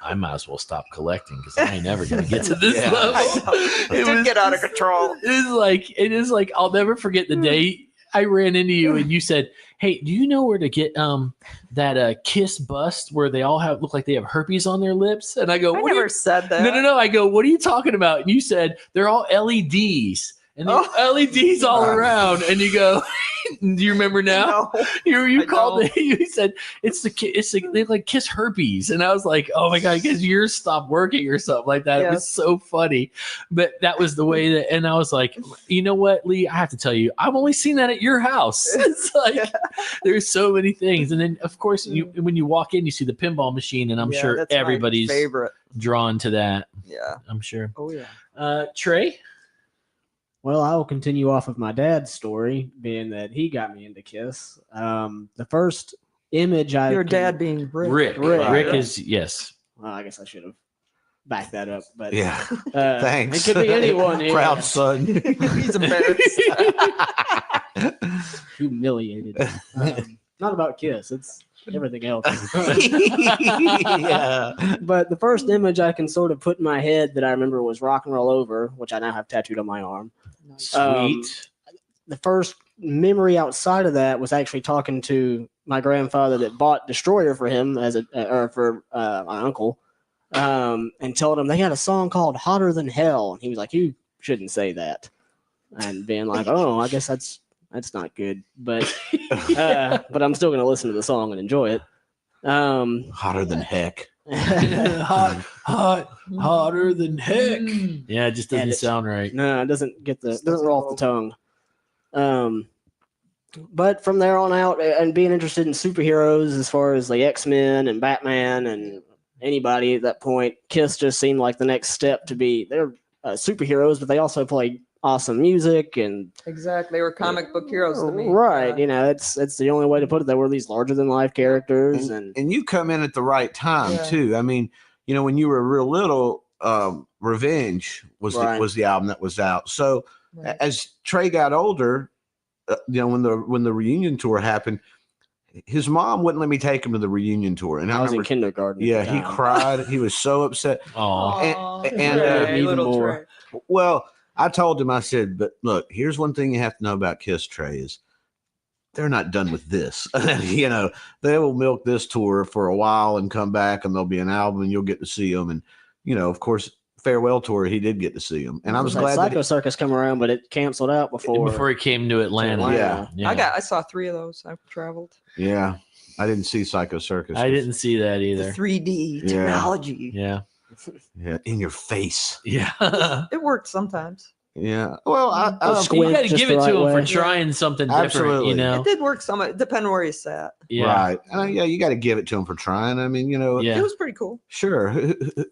I might as well stop collecting because I ain't never gonna get to this Yeah. level. It did get out of control. It is like I'll never forget the day I ran into you and you said, "Hey, do you know where to get that Kiss bust where they all look like they have herpes on their lips?" And I go, I "What?" never said that. No. I go, "What are you talking about?" And you said, "They're all LEDs." And Oh. LEDs all Right. around, and you go, "Do you remember now?" No. You I called don't. it. You said they like Kiss herpes, and I was like, "Oh my God, because yours stopped working or something like that." It was Yes. so funny, but that was the way that. And I was like, "You know what, Lee? I have to tell you, I've only seen that at your house." It's like there's so many things, and then of course when you walk in, you see the pinball machine, and I'm Yeah, sure that's my everybody's favorite. drawn to that. Yeah. I'm sure. Oh yeah. Trey. Well, I will continue off of my dad's story, being that he got me into Kiss. The first image I Your can- dad being Rick. Rick. Rick is yes. Well, I guess I should have backed that up, but Yeah. Thanks. It could be anyone. here. Proud son. He's embarrassed. Humiliated. Not about Kiss. It's everything else. Yeah. But the first image I can sort of put in my head that I remember was Rock and Roll Over, which I now have tattooed on my arm. Sweet. The first memory outside of that was actually talking to my grandfather that bought Destroyer for him for my uncle, and told him they had a song called "Hotter Than Hell," and he was like, "You shouldn't say that," and being like, "Oh, I guess that's not good," but I'm still gonna listen to the song and enjoy it. Hotter than heck. Hotter than heck. Yeah, it just doesn't Edit. sound right. No, it doesn't roll off the tongue. But from there on out, and being interested in superheroes as far as like X-Men and Batman and anybody at that point, Kiss just seemed like the next step to be. They're superheroes, but they also play awesome music and Exactly. They were comic book heroes to me. right. Yeah. You know, it's the only way to put it. They were these larger than life characters, and And you come in at the right time Yeah. too. I mean, when you were real little, Revenge was Right. was the album that was out. So Right. as Trey got older, when the reunion tour happened, his mom wouldn't let me take him to the reunion tour, and I was in remember, kindergarten. yeah, at the he time. cried. He was so upset. Oh, Aw, and, Trey, even little more. Trey. Well, I told him, I said, but look, here's one thing you have to know about Kiss, Trey, is they're not done with this. You know, they will milk this tour for a while and come back, and there'll be an album, and you'll get to see them. And, you know, of course, farewell tour, he did get to see them. And I was glad Psycho that Circus come around, but it canceled out before he came to Atlanta. Yeah. I saw 3 of those. I've traveled. yeah, I didn't see Psycho Circus. I didn't see that The either. 3D Yeah. technology. Yeah. Yeah, in your face. Yeah. It worked sometimes. Yeah. Well, I Oh, don't- squint You got to just give the it to right him for way. trying something different, Absolutely. you know? It did work some, depending where you sat. Yeah. right. Yeah, you got to give it to him for trying. I mean, you know, Yeah. It was pretty cool. sure.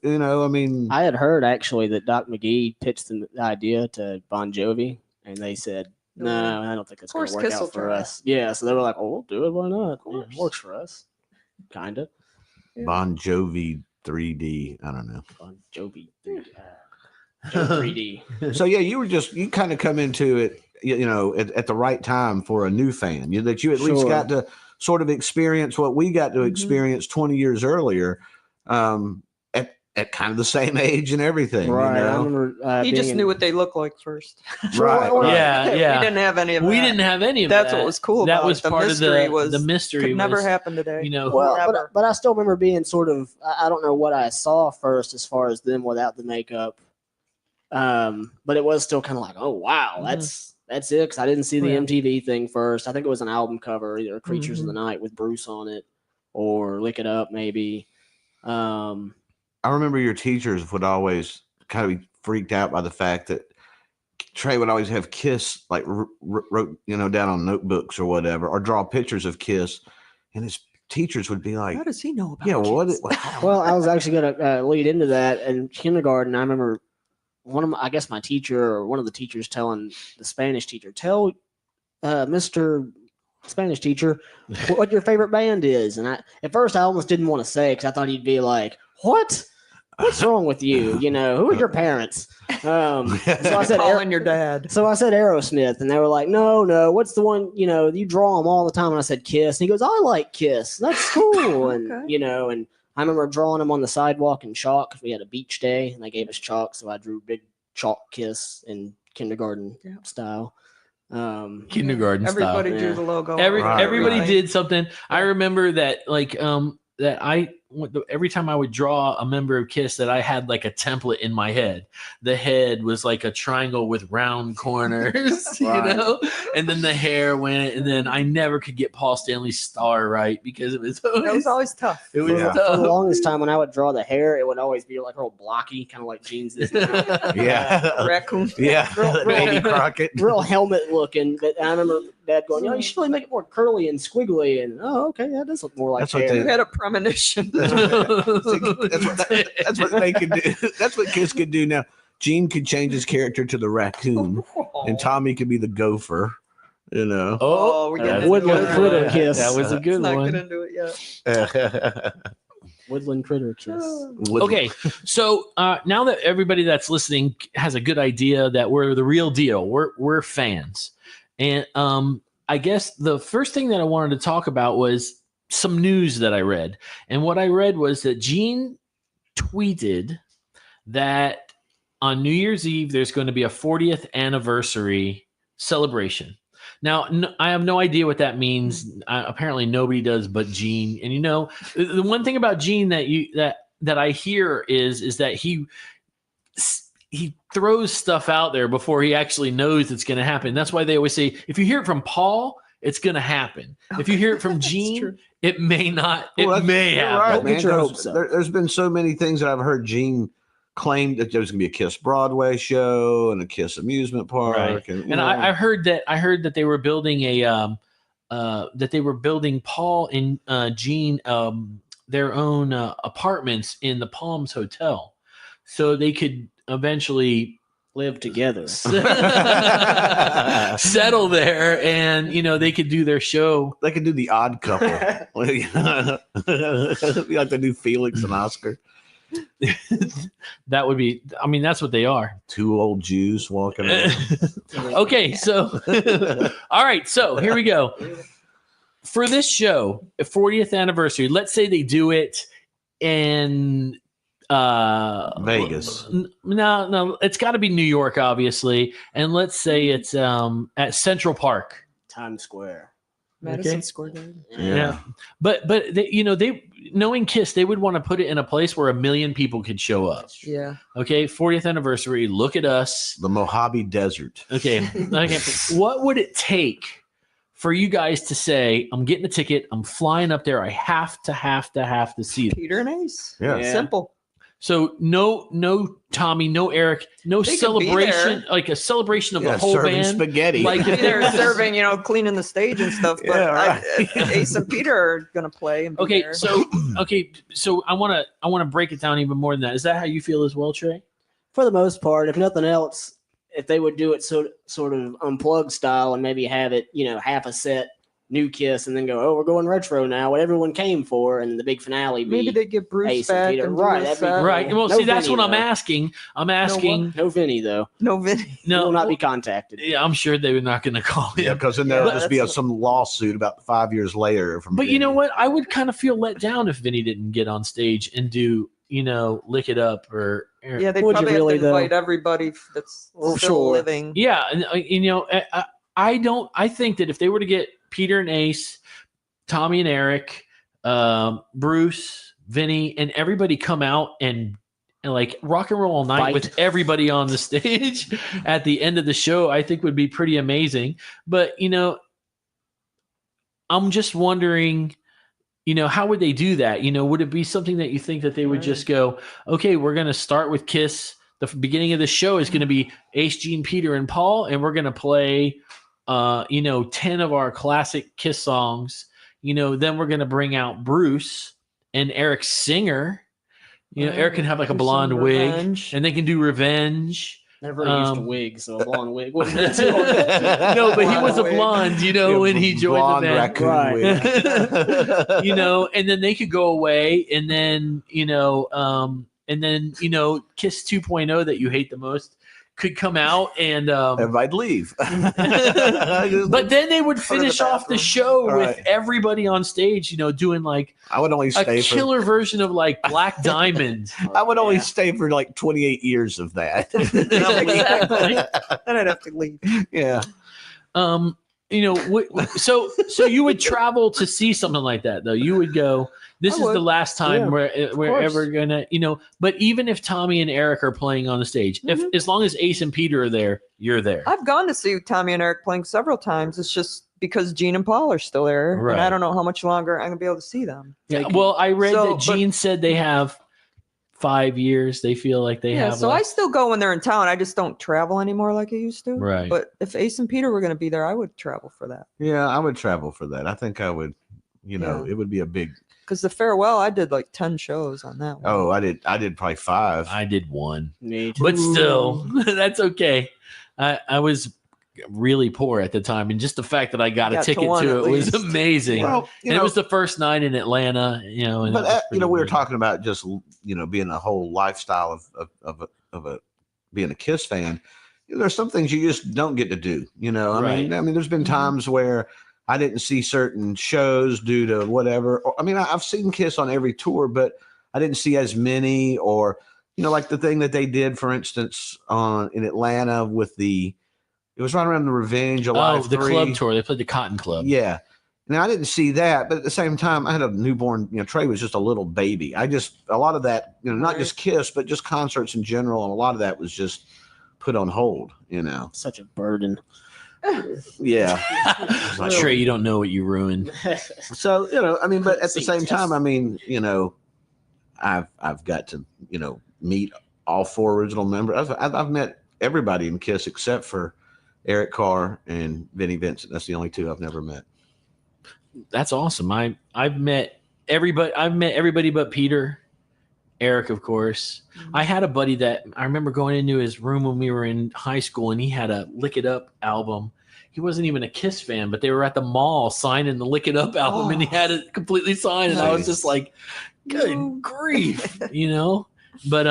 You know, I mean, I had heard actually that Doc McGee pitched the idea to Bon Jovi, and they said, "No, I don't think it's going Of to course, work Kiss will out for try. us." Yeah, so they were like, "Oh, we'll do it. Why not? Yeah, course. works for us." Kind of. Bon Jovi 3D. I don't know. Bon Jovi. 3D. So yeah, you kind of come into it, you know, at the right time for a new fan. That you at least Sure. got to sort of experience what we got to Mhm. experience 20 years earlier, at kind of the same age and everything. Right. You I know? remember. He just knew what they looked like first. Right. Well, right. Yeah, yeah. We didn't have any of that. We didn't have any of That's that. what was cool That about was it. The part of mystery was the mystery. Could never was, happen today. You know, Well, Never. but I still remember being sort of. I don't know what I saw first as far as them without the makeup. But it was still kind of like, oh wow, Mhm. that's it. 'Cause I didn't see the Yeah. MTV thing first. I think it was an album cover, either Creatures of the Night with Bruce on it, or Lick It Up maybe. I remember your teachers would always kind of be freaked out by the fact that Trey would always have Kiss like wrote, you know, down on notebooks or whatever, or draw pictures of Kiss, and his teachers would be like, How does he know about "Yeah, what? Kiss? Well, I was actually going to lead into that in kindergarten. I remember I guess my teacher or one of the teachers telling the Spanish teacher, tell Mr. Spanish teacher what your favorite band is. And at first I almost didn't want to say, because I thought he'd be like, what? What's wrong with you? You know, who are your parents? So I said, Calling your dad. So I said Aerosmith, and they were like, no, what's the one, you know, you draw them all the time. And I said Kiss. And he goes, I like Kiss. That's cool. And, Okay. you know, and I remember drawing them on the sidewalk in chalk. We had a beach day, and they gave us chalk. So I drew big chalk Kiss in kindergarten style. kindergarten style. Everybody drew the logo. Everybody Right. did something. I remember that, like, that every time I would draw a member of Kiss, that I had like a template in my head. The head was like a triangle with round corners, you Right. know, and then the hair went, and then I never could get Paul Stanley's star right because it was That was always tough. it was Yeah. For the tough. longest time, when I would draw the hair, it would always be like real blocky, kind of like jeans is now. yeah, Raccoon. yeah, Real- Baby Crockett, Real helmet looking. But I remember Dad going, you should really make it more curly and squiggly. And okay, that does look more like That's what hair. You had a premonition. That's what they could do. That's what Kiss could do now. Gene could change his character to the raccoon, and Tommy could be the gopher. You know. Oh, we're getting into Woodland it. Critter Kiss. That was a good Let's not one. get into it yet. Woodland Critter Kiss. Okay, so now that everybody that's listening has a good idea that we're the real deal, we're fans, and I guess the first thing that I wanted to talk about was some news that I read, and what I read was that Gene tweeted that on New Year's Eve there's going to be a 40th anniversary celebration. Now, I have no idea what that means. Apparently, nobody does but Gene. And you know, the one thing about Gene that I hear is that he throws stuff out there before he actually knows it's going to happen. That's why they always say, if you hear it from Paul, it's going to happen. If you hear it from Gene, it may not. It may happen. Right, Don't man, get your 'cause hopes up. there's been so many things that I've heard Gene claim that there's going to be a Kiss Broadway show and a Kiss amusement park, Right. and, And I heard that they were building Paul and Gene their own apartments in the Palms Hotel, so they could eventually Live together. settle there, and you know they could do their show. they could do the Odd Couple, be like the new Felix and Oscar, That would be. I mean, that's what they are. two old Jews walking around. Okay, so all right, so here we go. for this show, 40th anniversary, let's say they do it in Vegas. No, it's got to be New York, obviously. And let's say it's at Central Park. Times Square. Madison Square Garden. Yeah. But they knowing Kiss, they would want to put it in a place where 1 million people could show up. Yeah. Okay, 40th anniversary. Look at us. The Mojave Desert. Okay. What would it take for you guys to say, I'm getting a ticket, I'm flying up there, I have to see them? Peter and Ace. Yeah. Simple. So no Tommy, no Eric, no They could be celebration, there. like a celebration of the whole serving band. spaghetti. Like if They're they're serving, cleaning the stage and stuff. But Yeah, right. Ace and Peter are gonna play. And be Okay, there. so I wanna break it down even more than that. Is that how you feel as well, Trey? For the most part, if nothing else, if they would do it sort of unplugged style and maybe have it, half a set new Kiss and then go, we're going retro now, what everyone came for, and the big finale be maybe they get Bruce Ace and back. Peter. And Right, do a that'd be set. Right. Well, No see, that's Vinny, what I'm though. asking. I'm asking. No Vinny though. No Vinny. He will not be contacted. Yeah, I'm sure they were not going to call him. Yeah, because then there'll Yeah, just be that's- some lawsuit about 5 years later. But you know what? I would kind of feel let down if Vinny didn't get on stage and do, Lick It Up or Yeah, they Would you probably really, have to though? invite everybody that's Oh, still sure. living. Yeah, and I think that if they were to get Peter and Ace, Tommy and Eric, Bruce, Vinny, and everybody come out and like rock and roll all night Fight. with everybody on the stage at the end of the show, I think would be pretty amazing. But I'm just wondering, how would they do that? Would it be something that you think that they would just go, okay, we're going to start with Kiss. The beginning of the show is going to be Ace, Gene, Peter, and Paul, and we're going to play, 10 of our classic Kiss songs. Then we're going to bring out Bruce and Eric's singer. Eric can have like a Do blonde some wig, Revenge. and they can do Revenge. Never really used a wig, so a blonde wig wouldn't be too No, but he was a Wig. blonde, when he joined blonde the band. raccoon Right. wig. And then they could go away, and then Kiss 2.0 that you hate the most could come out, and Everybody'd leave. but then they would finish off the bathroom. show Right. with everybody on stage, doing like I would only a stay for. killer version of like Black Diamond. I would only Yeah. stay for like 28 years of that. Exactly. Then I'd have to leave. Yeah. So you would travel to see something like that, though. You would go, this I is would. the last time Yeah, we're ever gonna, but even if Tommy and Eric are playing on the stage, if as long as Ace and Peter are there, you're there. I've gone to see Tommy and Eric playing several times. It's just because Gene and Paul are still there, Right. and I don't know how much longer I'm gonna be able to see them. Yeah, well, I read So, that but- Gene said they have 5 years. They feel like they Yeah, have. so I left. still go when they're in town. I just don't travel anymore like I used to. Right. But if Ace and Peter were going to be there, I would travel for that. Yeah, I would travel for that. I think I would, Yeah. it would be a big. Because the farewell, I did like 10 shows on that one. Oh, I did probably 5. I did one, Me too. but still, that's okay. I was really poor at the time, and just the fact that I got a Got to ticket one to at it was least. amazing. Well, And it was the first night in Atlanta, and but that was pretty we were great. talking about just being a whole lifestyle of being a Kiss fan. There's some things you just don't get to do. I mean, there's been times where I didn't see certain shows due to whatever. Or, I mean, I've seen Kiss on every tour, but I didn't see as many. Or like the thing that they did, for instance, in Atlanta with it was right around the Revenge Alive the 3. club tour. They played the Cotton Club. Yeah. Now I didn't see that, but at the same time, I had a newborn. Trey was just a little baby. A lot of that, not just Kiss, but just concerts in general, and a lot of that was just put on hold. Such a burden. Yeah. Like, Trey, you don't know what you ruined. so but at the See, same just- time, I've got to meet all 4 original members. I've met everybody in Kiss except for Eric Carr and Vinnie Vincent. That's the only 2 I've never met. That's awesome. I've met everybody. I've met everybody but Peter, Eric, of course. I had a buddy that I remember going into his room when we were in high school, and he had a Lick It Up album. He wasn't even a Kiss fan, but they were at the mall signing the Lick It Up album, and he had it completely signed. And I was just like, "Good grief," But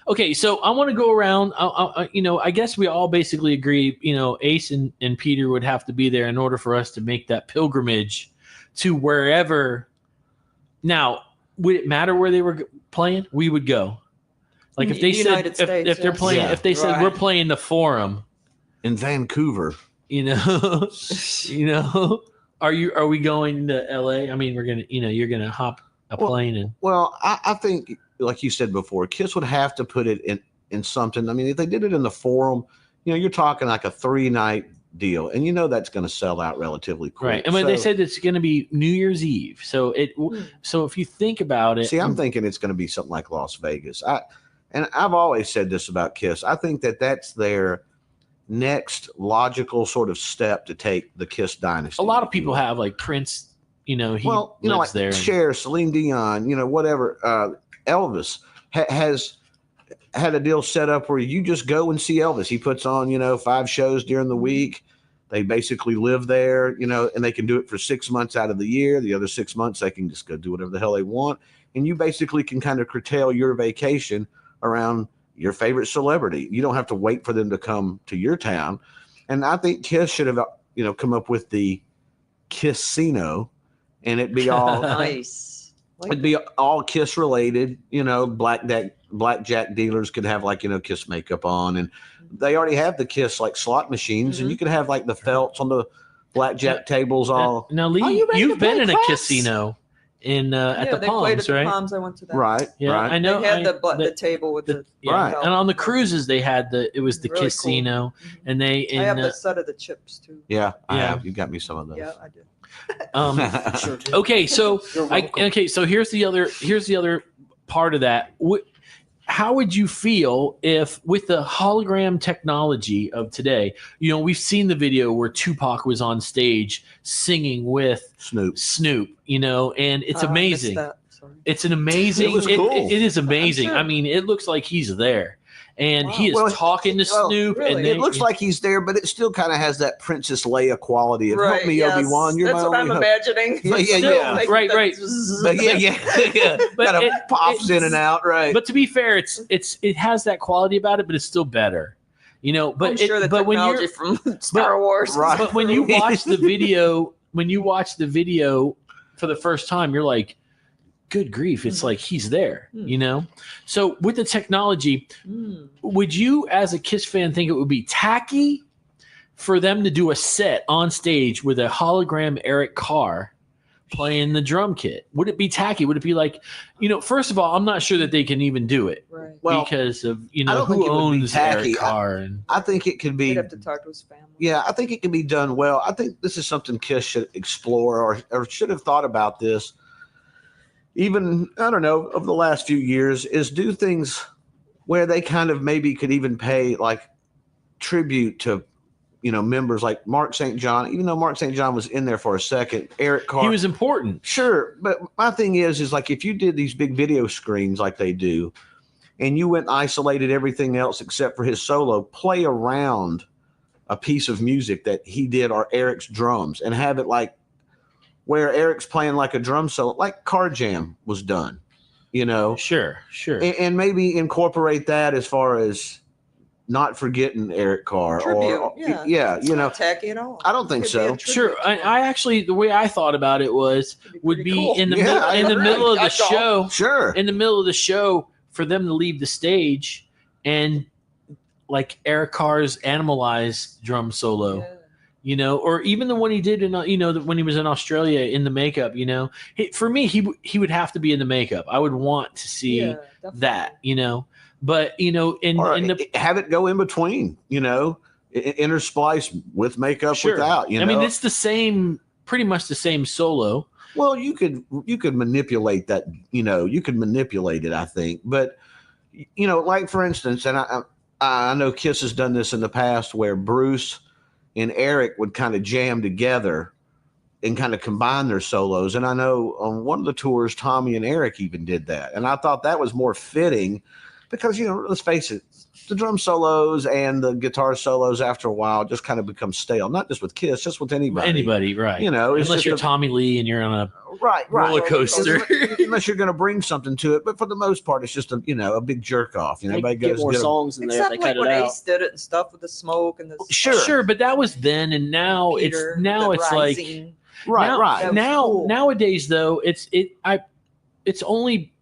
okay, so I want to go around. I guess we all basically agree. Ace and Peter would have to be there in order for us to make that pilgrimage to wherever. Now, would it matter where they were playing? We would go. Like if they United said States, if they're yes. playing, Yeah. if they said we're Right. playing the Forum, In Vancouver. you know, are we going to LA? I mean, we're gonna, you're gonna hop a plane and. Well, I think, like you said before, Kiss would have to put it in something. I mean, if they did it in the Forum, you're talking like a 3-night deal, and that's going to sell out relatively quick. Right, and when they said it's going to be New Year's Eve, so if you think about it, see, I'm thinking it's going to be something like Las Vegas. I've always said this about Kiss. I think that's their next logical sort of step to take the Kiss dynasty. a lot of people have like Prince. He lives like there. Cher, Celine Dion, whatever. Elvis has had a deal set up where you just go and see Elvis. He puts on, 5 shows during the week. They basically live there, and they can do it for 6 months out of the year. The other 6 months, they can just go do whatever the hell they want. And you basically can kind of curtail your vacation around your favorite celebrity. You don't have to wait for them to come to your town. And I think Kiss should have, come up with the Kissino, and it'd be all Nice. it'd be all Kiss related. Blackjack dealers could have Kiss makeup on, and they already have the Kiss slot machines, and you could have the felts on the blackjack tables. All Now, Lee, you ready you've to play been in a craps? casino at the they played Palms, at right? the Palms. I went to that. right, Yeah, right. I know. They had the table with the Right. And on the cruises, they had it was the Really cool. casino, and they. I have the set of the chips too. Yeah, I Yeah. have. You got me some of those. Yeah, I did. Sure do. Okay, so You're welcome. so here's the other part of that. How would you feel if, with the hologram technology of today, we've seen the video where Tupac was on stage singing with Snoop. and it's I missed amazing. that. Sorry. It's an amazing. It was cool. It is amazing. sure. I mean, it looks like he's there, and he is Well, talking to well, Snoop, really? and It looks like he's there, but it still kind of has that Princess Leia quality of "Help me, yes. Obi-Wan." You're That's my what I'm only hope. imagining. But yeah, Still, yeah. Like right, the- right. But yeah. But Kind of pops it's- in and out, right? But to be fair, it has that quality about it, but it's still better, But I'm sure the but when technology you're from Star Wars. is Right. but when you watch the video, for the first time, you're like, good grief, it's like he's there, So with the technology, would you, as a Kiss fan, think it would be tacky for them to do a set on stage with a hologram Eric Carr playing the drum kit? Would it be tacky? Would it be like, first of all, I'm not sure that they can even do it Right. Well, because of, I don't think who it would be owns tacky. Eric Carr. And I think it could be. He'd have to talk to his family. Yeah, I think it can be done well. I think this is something Kiss should explore or should have thought about this. Even, I don't know, over the last few years, is do things where they kind of maybe could even pay tribute to, members like Mark St. John. Even though Mark St. John was in there for a second, Eric Carr. he was important. Sure, but my thing is if you did these big video screens like they do, and you went and isolated everything else except for his solo, play around a piece of music that he did or Eric's drums, and have it where Eric's playing a drum solo, like Car Jam was done, Sure. and maybe incorporate that as far as not forgetting Eric Carr. Tribute, Yeah, It's not tacky at all. I don't think Could be a so. tribute Sure. to him. I actually, the way I thought about it would pretty be cool. in the Yeah, I agree. middle of the That's all. show. Sure. In the middle of the show, for them to leave the stage and Eric Carr's Animalized drum solo, Yeah. or even the one he did in, when he was in Australia in the makeup, for me, he would have to be in the makeup. I would want to see Yeah, definitely. that, but in the have it go in between, intersplice with makeup, sure. without. I mean, it's pretty much the same solo. Well, you could manipulate that. You could manipulate it, I think. But for instance, and I know Kiss has done this in the past, where Bruce and Eric would kind of jam together and kind of combine their solos. And I know on one of the tours, Tommy and Eric even did that. And I thought that was more fitting because, let's face it, the drum solos and the guitar solos after a while just kind of become stale, not just with Kiss, just with anybody. Anybody, right? It's Unless just you're Tommy Lee and you're on a right. roller coaster. Unless you're going to bring something to it. But for the most part, it's just a big jerk off. They Everybody get goes more get 'em. songs in there. If Except they cut when it out. Ace did it and stuff with the smoke and the Sure, but that was then, and now Peter, it's the like rising. Right, Now- right. That was Now, cool. nowadays though, it's only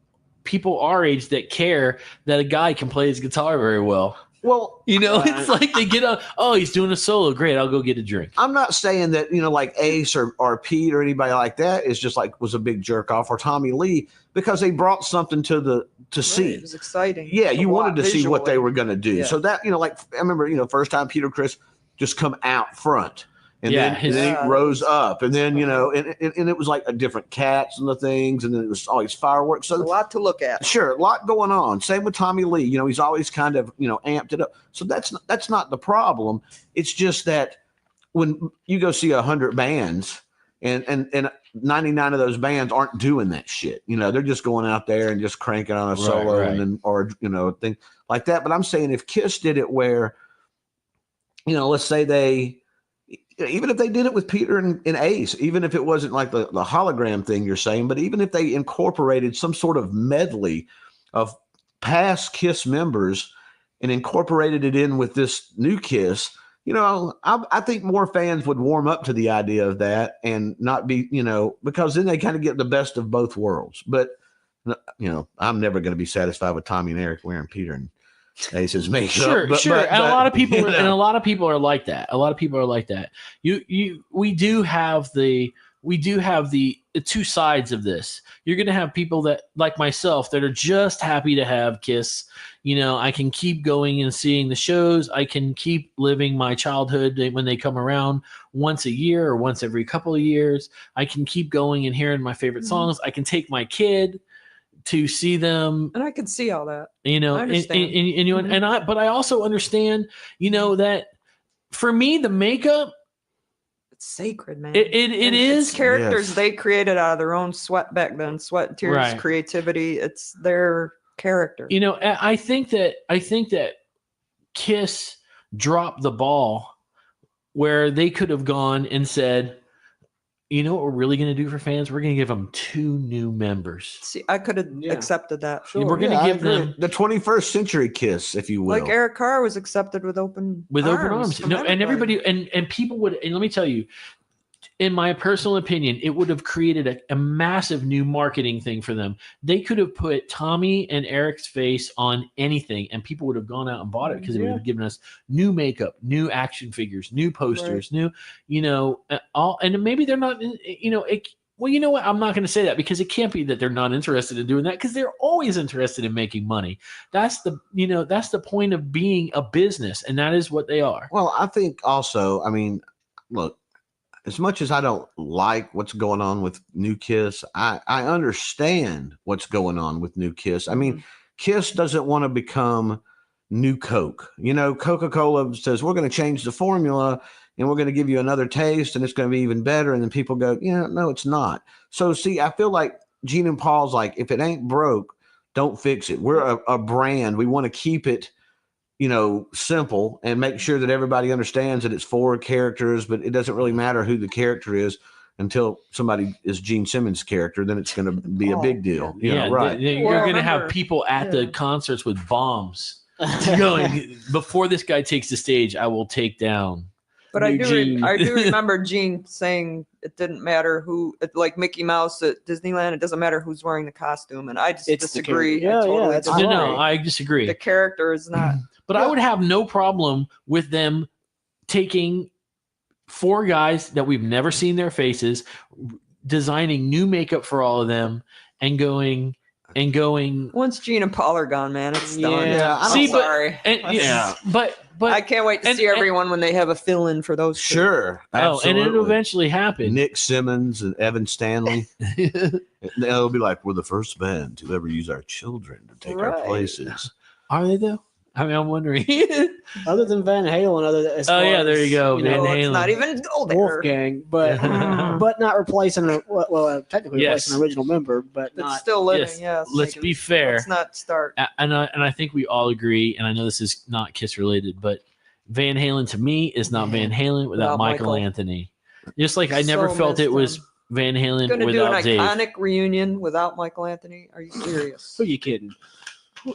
people our age that care that a guy can play his guitar very well. Well, You know, it's like they get up, oh, he's doing a solo. Great, I'll go get a drink. I'm not saying that, like Ace or Pete or anybody like that is just like was a big jerk off, or Tommy Lee, because they brought something to see. It was exciting. Yeah, you wanted to see what they visually. were going to do. Yeah. So that, like, I remember, first time Peter Criss just come out front. And Yeah, then he Yeah, rose it was- up. And then, and it was like a different cats and the things. And then it was always fireworks. A So lot to look at. sure, a lot going on. Same with Tommy Lee. He's always kind of, amped it up. So that's not the problem. It's just that when you go see 100 bands and 99 of those bands aren't doing that shit. They're just going out there and just cranking on a solo right. and then, or, thing like that. But I'm saying if Kiss did it where, let's say even if they did it with Peter and Ace, even if it wasn't like the hologram thing you're saying, but even if they incorporated some sort of medley of past Kiss members and incorporated it in with this new Kiss, I think more fans would warm up to the idea of that and not be, because then they kind of get the best of both worlds. But, I'm never going to be satisfied with Tommy and Eric wearing Peter and Ace's makeup. Sure. And a lot of people, you know. and a lot of people are like that. A lot of people are like that. We do have the two sides of this. You're going to have people that, like myself, that are just happy to have Kiss. I can keep going and seeing the shows. I can keep living my childhood when they come around once a year or once every couple of years. I can keep going and hearing my favorite songs. I can take my kid to see them, And I can see all that. I I understand. but I also understand, that for me, the makeup, It's sacred, man. it And is. it's characters Yes. they created out of their own sweat back then. Sweat and tears, Right. creativity. It's their character. I think that Kiss dropped the ball where they could have gone and said, what we're really going to do for fans? We're going to give them 2 new members. See, I could have Yeah. accepted that. Sure. We're going to Yeah, I give them agree. The 21st century Kiss, if you will. Like Eric Carr was accepted with open open arms. from No, and everybody and people would, and let me tell you, in my personal opinion, it would have created a massive new marketing thing for them. They could have put Tommy and Eric's face on anything, and people would have gone out and bought it because it would have given us new makeup, new action figures, new posters, new, all. And maybe they're not, well, you know what? I'm not going to say that because it can't be that they're not interested in doing that because they're always interested in making money. That's the point of being a business, and that is what they are. Well, I think also, look, as much as I don't like what's going on with New Kiss, I understand what's going on with New Kiss. Kiss doesn't want to become New Coke. Coca-Cola says, we're going to change the formula and we're going to give you another taste and it's going to be even better. And then people go, no, it's not. So see, I feel like Gene and Paul's like, if it ain't broke, don't fix it. We're a brand. We want to keep it simple and make sure that everybody understands that it's 4 characters, but it doesn't really matter who the character is until somebody is Gene Simmons' character. Then it's going to be a big deal. Right. You're Well, going to have remember- people at the concerts with bombs going, before this guy takes the stage, I will take down. But I Eugene. do remember Gene saying it didn't matter who, like Mickey Mouse at Disneyland, it doesn't matter who's wearing the costume. And I just It's the disagree. character. I Yeah, totally that's disagree. No, I disagree. The character is not. But I would have no problem with them taking 4 guys that we've never seen their faces, designing new makeup for all of them, and going. Once Gene and Paul are gone, man, it's done. Yeah, I don't- I'm See, but- sorry. And but I can't wait to and- see and- everyone when they have a fill-in for those. two. Sure. and it'll Absolutely. eventually happen. Nick Simmons and Evan Stanley. They'll be like, we're the first band to ever use our children to take our Right. places. Are they though? I'm wondering. Other than Van Halen, as Oh, far yeah, there as, you go, Van No, Halen. it's not even go there. Wolfgang, but not replacing technically Yes. replacing an original member, but It's not. still living. yes. Yes. Let's be fair. Let's not start. And I think we all agree, and I know this is not Kiss related, but Van Halen to me is not Van Halen without Without Michael Michael. Anthony. Just like I never So felt it missed was him. Van Halen Going to do an without Dave. iconic reunion without Michael Anthony? Are you serious? Who are you kidding?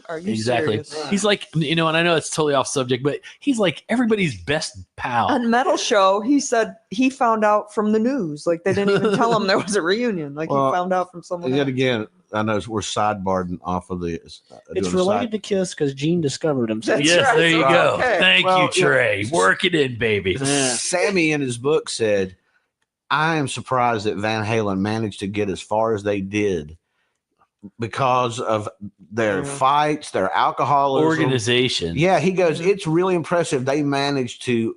Are you Exactly. serious? He's like, and I know it's totally off subject, but he's like everybody's best pal. On Metal Show, he said he found out from the news. Like they didn't even tell him there was a reunion. Like Well, he found out from someone Yet else. again, I know we're sidebarding off of this. It's related to Kiss because Gene discovered him. That's Yes, right. there you Oh, go. okay. Thank Well, you, Trey. yeah. Work it in, baby. Yeah. Sammy in his book said, I am surprised that Van Halen managed to get as far as they did because of their fights, their alcoholism. Organization. Yeah, he goes, it's really impressive. They managed to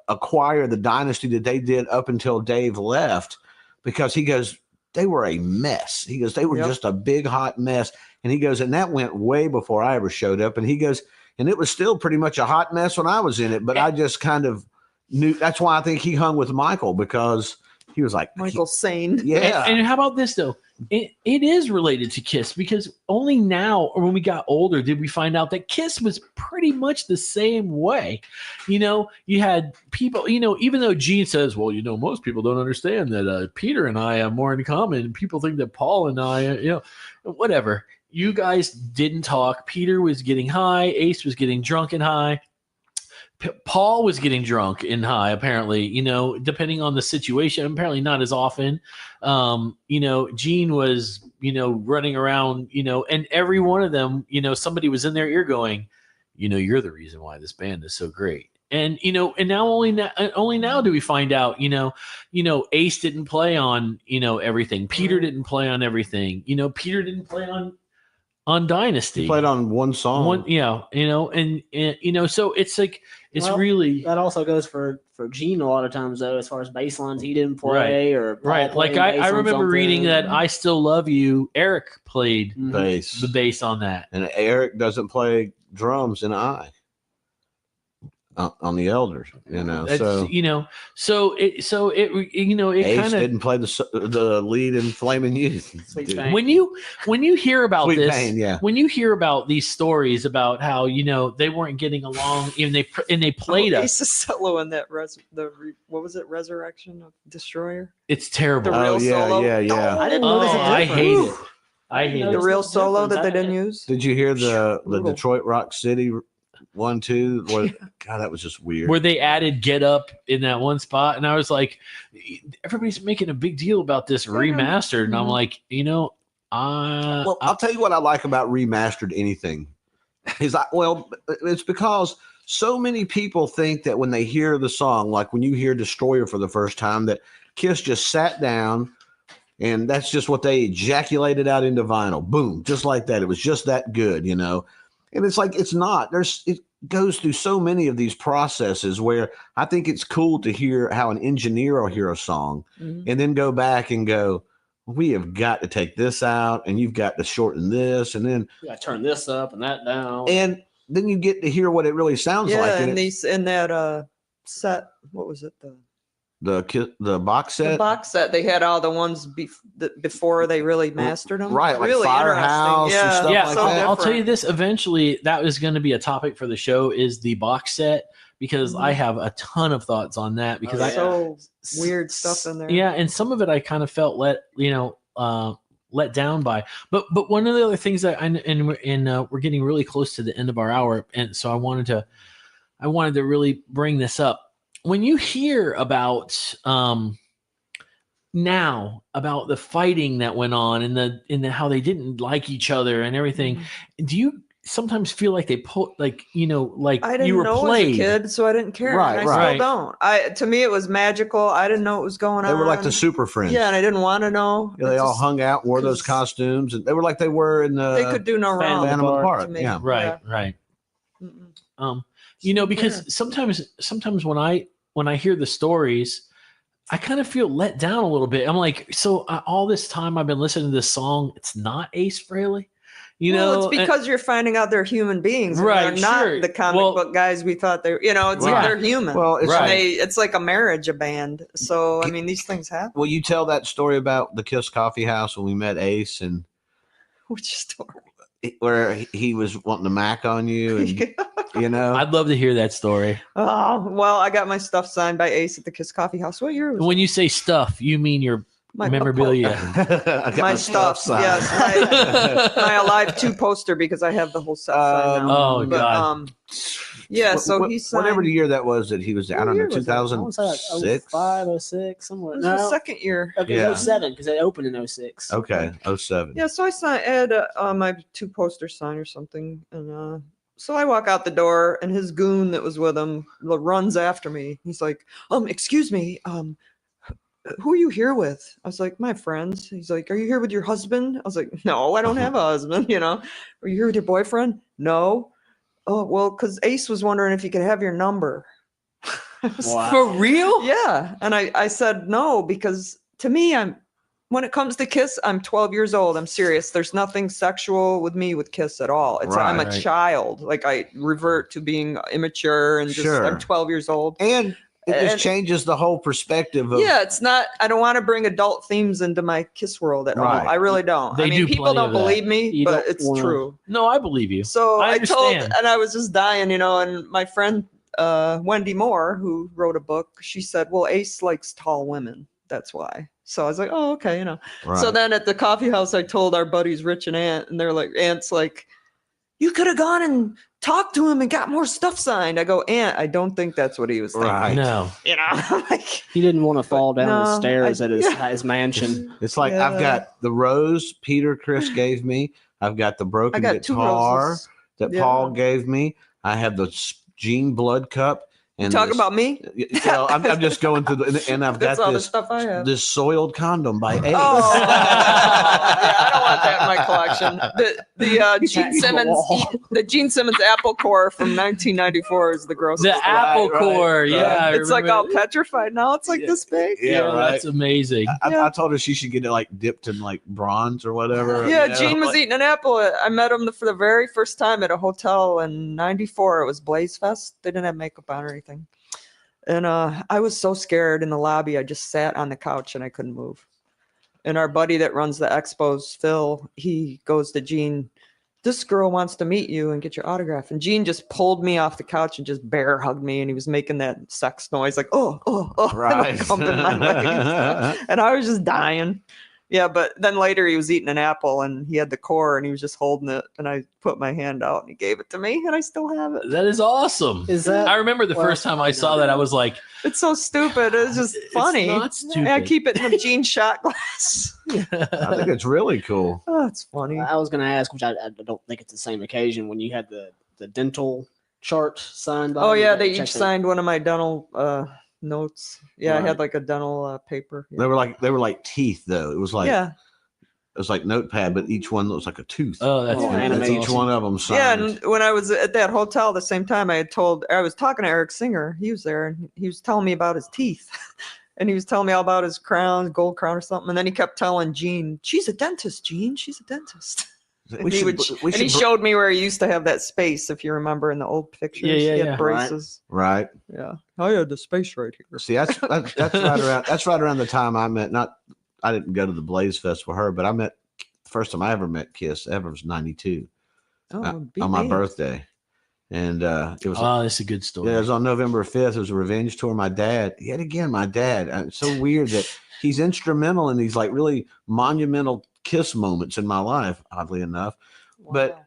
acquire the dynasty that they did up until Dave left because he goes, they were a mess. He goes, they were just a big hot mess. And he goes, and that went way before I ever showed up. And he goes, and it was still pretty much a hot mess when I was in it, but I just kind of knew. That's why I think he hung with Michael, because he was like, Michael Sane. yeah. And how about this though? It is related to Kiss because only now, or when we got older, did we find out that Kiss was pretty much the same way. You had people, even though Gene says, well, most people don't understand that Peter and I have more in common. People think that Paul and I, whatever. You guys didn't talk. Peter was getting high. Ace was getting drunk and high. Paul was getting drunk and high, apparently, depending on the situation, apparently not as often. Gene was, running around, and every one of them, somebody was in their ear going, you're the reason why this band is so great. And, and now only now do we find out, Ace didn't play on, everything. Peter didn't play on everything. Peter didn't play on Dynasty. He played on one song. So it's like, really that also goes for Gene a lot of times though, as far as bass lines he didn't play or Paul right. Like playing bass I on remember reading something. that I Still Love You. Eric played Bass. the bass on that. And Eric doesn't play drums in I. On the Elders, That's, so it Ace kind of didn't play the lead in Flaming Youth. Sweet Dude. Pain. when you hear about Sweet this, Pain, yeah. when you hear about these stories about how they weren't getting along, and they played us, Ace's solo in that what was it? Resurrection of Destroyer. it's terrible. The real solo. yeah. I didn't know this I difference. hate it. I hate No, The it. real difference. solo that they I didn't use. Did you hear the Brutal. Detroit Rock City 1-2? God, that was just weird. Where they added Get Up in that one spot, and I was like, everybody's making a big deal about this remastered, and I'm like, Well, I'll tell you what I like about remastered anything is it's because so many people think that when they hear the song, like when you hear Destroyer for the first time, that Kiss just sat down and that's just what they ejaculated out into vinyl. Boom, just like that. It was just that good, And it's like, it's not. It goes through so many of these processes where I think it's cool to hear how an engineer will hear a song and then go back and go, we have got to take this out and you've got to shorten this and then You gotta turn this up and that down. and then you get to hear what it really sounds like. Yeah, And and in that set, what was it? the box The set, box set. They had all the ones before they really mastered them. right? Like really Firehouse interesting. and stuff yeah, like so that. I'll tell you different. this. Eventually, that was going to be a topic for the show. Is the box set, because I have a ton of thoughts on that because So weird stuff in there. Yeah, and some of it I kind of felt let down by. But one of the other things that we're getting really close to the end of our hour, and so I wanted to really bring this up. When you hear about now about the fighting that went on and the how they didn't like each other and everything, do you sometimes feel like they put like I didn't you were know played? as a kid, so I didn't care. Right, and I right. still don't. To me, it was magical. I didn't know what was going on. They were like the Super Friends. Yeah, and I didn't want to know. Yeah, they all Just- hung out, wore those 'cause costumes, and they were like they were in the They could do no wrong. Phantom of the Park. to me. Yeah, Right. Mm-mm. Because sometimes when I hear the stories, I kind of feel let down a little bit. I'm like, so all this time I've been listening to this song, it's not Ace Frehley, Well, it's because you're finding out they're human beings. and Right, They're not sure. the comic Well- book guys we thought they were. It's Right. like they're human. Well, it's Right. It's like a marriage, a band. So, I mean, these things happen. Well, you tell that story about the Kiss Coffee House when we met Ace and Which story? where he was wanting to mac on you, and I'd love to hear that story. Oh, well, I got my stuff signed by Ace at the Kiss Coffee House. What year was When you say stuff, you mean your memorabilia. I got My stuff. signed. Yes, my Alive 2 poster because I have the whole set signed now. Oh, But, God. yeah, so he signed. Whatever the year that was that he was, I What don't know, year was that? I want to say like 2006. 05, 06, somewhere. It was the No, second year. okay, Yeah. 07 because they opened in 06. Okay, 07. Yeah, so I had my 2 posters signed or something, and so I walk out the door, and his goon that was with him runs after me. He's like, excuse me, who are you here with? I was like, my friends. He's like, are you here with your husband? I was like, no, I don't have a husband. Are you here with your boyfriend? No. Oh, well, because Ace was wondering if he could have your number. Wow. For real? Yeah, and I said no because to me, when it comes to Kiss, I'm 12 years old. I'm serious. There's nothing sexual with me with Kiss at all. I'm a Right. child. Like I revert to being immature and just Sure. I'm 12 years old. And it just And- changes the whole perspective of Yeah, it's not. I don't want to bring adult themes into my Kiss world at Right. all. I really don't. They I mean, do people plenty don't of that. believe me, You but don't it's wanna- true. No, I believe you. So I I told, understand. and I was just dying, and my friend Wendy Moore, who wrote a book, she said, "Well, Ace likes tall women. That's why." So I was like, "Oh, okay, Right. So then at the coffee house, I told our buddies Rich and Ant, and they're like, Ant's like, "You could have gone and talked to him and got more stuff signed." I go, "Ant, I don't think that's what he was thinking." Right. No. I'm like, He didn't want to fall down the no, stairs I- at his, yeah. his mansion. It's like Yeah. I've got the rose Peter Chris gave me. I've got the I broken got 2 guitar roses. that Yeah. Paul gave me. I have the Jean blood cup. And Talk this- about me. I'm just going through and I've That's got all the this stuff I have. this soiled condom by Ace. Oh, yeah, I don't want that in my collection. The Gene Hangs on the Simmons, wall. the Gene Simmons Apple Core from 1994 is the grossest. The one. Apple right, Core. right. Yeah. I It's like all remember- petrified now. It's like this big. Yeah, right. That's amazing. Yeah. I told her she should get it like dipped in like bronze or whatever. Yeah, you know, Gene was like- eating an apple. I met him for the very first time at a hotel in '94. It was Blaze Fest. They didn't have makeup on or anything. And I was so scared in the lobby. I just sat on the couch and I couldn't move. And our buddy that runs the expos, Phil, he goes to Gene, "This girl wants to meet you and get your autograph." And Gene just pulled me off the couch and just bear hugged me. And he was making that sex noise like, oh, oh, oh, Right. and humping my legs. And I was just dying. Yeah, but then later he was eating an apple and he had the core and he was just holding it. And I put my hand out and he gave it to me and I still have it. That is awesome. Is that? I remember the Well, first time I saw that, I was like, It's so stupid. It's just funny. It's not stupid. I keep it in a Gene shot glass. I think it's really cool. Oh, it's funny. I was going to ask, which I don't think it's the same occasion when you had the dental chart signed by. Oh you. yeah, they Check each that. signed one of my dental notes. Yeah, I Right. had like a dental paper. They were like teeth though. It was like Yeah, it was like notepad, but each one looks like a tooth. oh, that's, Yeah. And that's each awesome. one of them signed. yeah. And when I was at that hotel, the same time I was talking to Eric Singer. He was there, and he was telling me about his teeth, and he was telling me all about his crown, gold crown or something. And then he kept telling Gene, "She's a dentist, Gene. She's a dentist." And he showed me where he used to have that space, if you remember in the old pictures. Yeah, yeah, he had yeah. braces. right. Yeah. I had the space right here. See, that's right around the time I met. I didn't go to the Blaze Fest with her, but I met the first time I ever met Kiss ever was '92 Oh, beat on my me. birthday, and it was. Oh, that's a good story. Yeah, it was on November 5th. It was a revenge tour. My dad, yet again, it's so weird that he's instrumental in these like really monumental Kiss moments in my life, oddly enough. But Wow.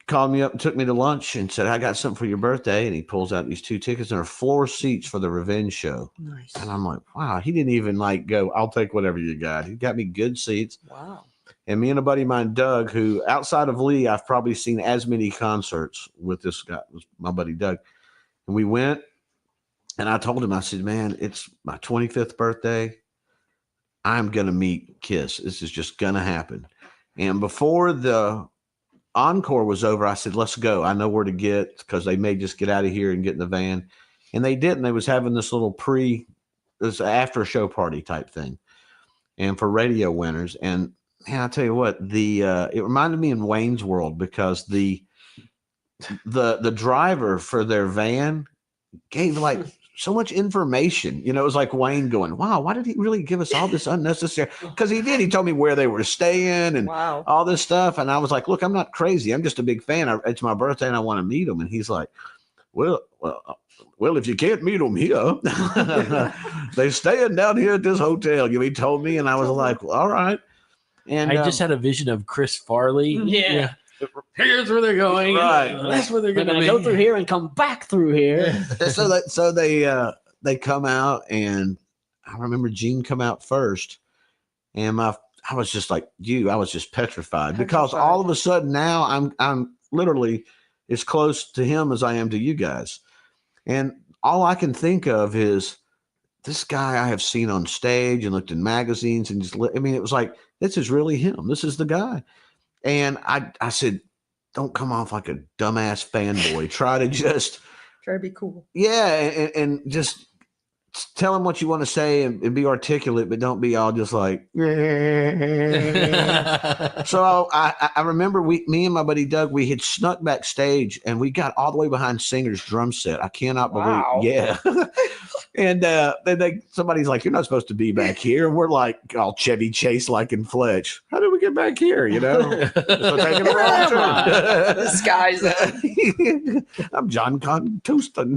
called me up and took me to lunch and said, "I got something for your birthday." And he pulls out these 2 tickets and they're floor seats for the revenge show. Nice. And I'm like, wow, he didn't even like go, "I'll take whatever you got." He got me good seats. Wow. And me and a buddy of mine, Doug, who outside of Lee, I've probably seen as many concerts with this guy, was my buddy Doug. And we went and I told him, I said, "Man, it's my 25th birthday. I'm going to meet Kiss. This is just going to happen." And before the encore was over, I said, "Let's go. I know where to get," because they may just get out of here and get in the van. And they didn't. They was having this little this after show party type thing. And for radio winners. And man, I tell you what, it reminded me in Wayne's World because the driver for their van gave like so much information. It was like Wayne going, "Wow, why did he really give us all this unnecessary?" Because he did. He told me where they were staying and Wow. all this stuff. And I was like, "Look, I'm not crazy. I'm just a big fan. It's my birthday and I want to meet him." And he's like, well, if you can't meet them here, they're staying down here at this hotel. He told me, and I was like, well, all right. And I just had a vision of Chris Farley. Yeah. Here's where they're going. Right. That's where they're They're going to gonna be. go through here and come back through here. so they come out, and I remember Gene come out first, and I was just like you. I was just petrified because all of a sudden now I'm literally as close to him as I am to you guys, and all I can think of is this guy I have seen on stage and looked in magazines and just. I mean, it was like this is really him. This is the guy, and I said, don't come off like a dumbass fanboy. Try to just Try to be cool. yeah, and just. Tell him what you want to say and be articulate, but don't be all just like. So I remember me and my buddy Doug, we had snuck backstage and we got all the way behind Singer's drum set. I cannot believe, yeah. And then somebody's like, "You're not supposed to be back here." And we're like, all Chevy Chase like in Fletch. How did we get back here? You know, so taking a wrong turn. This guy's I'm John Contuston.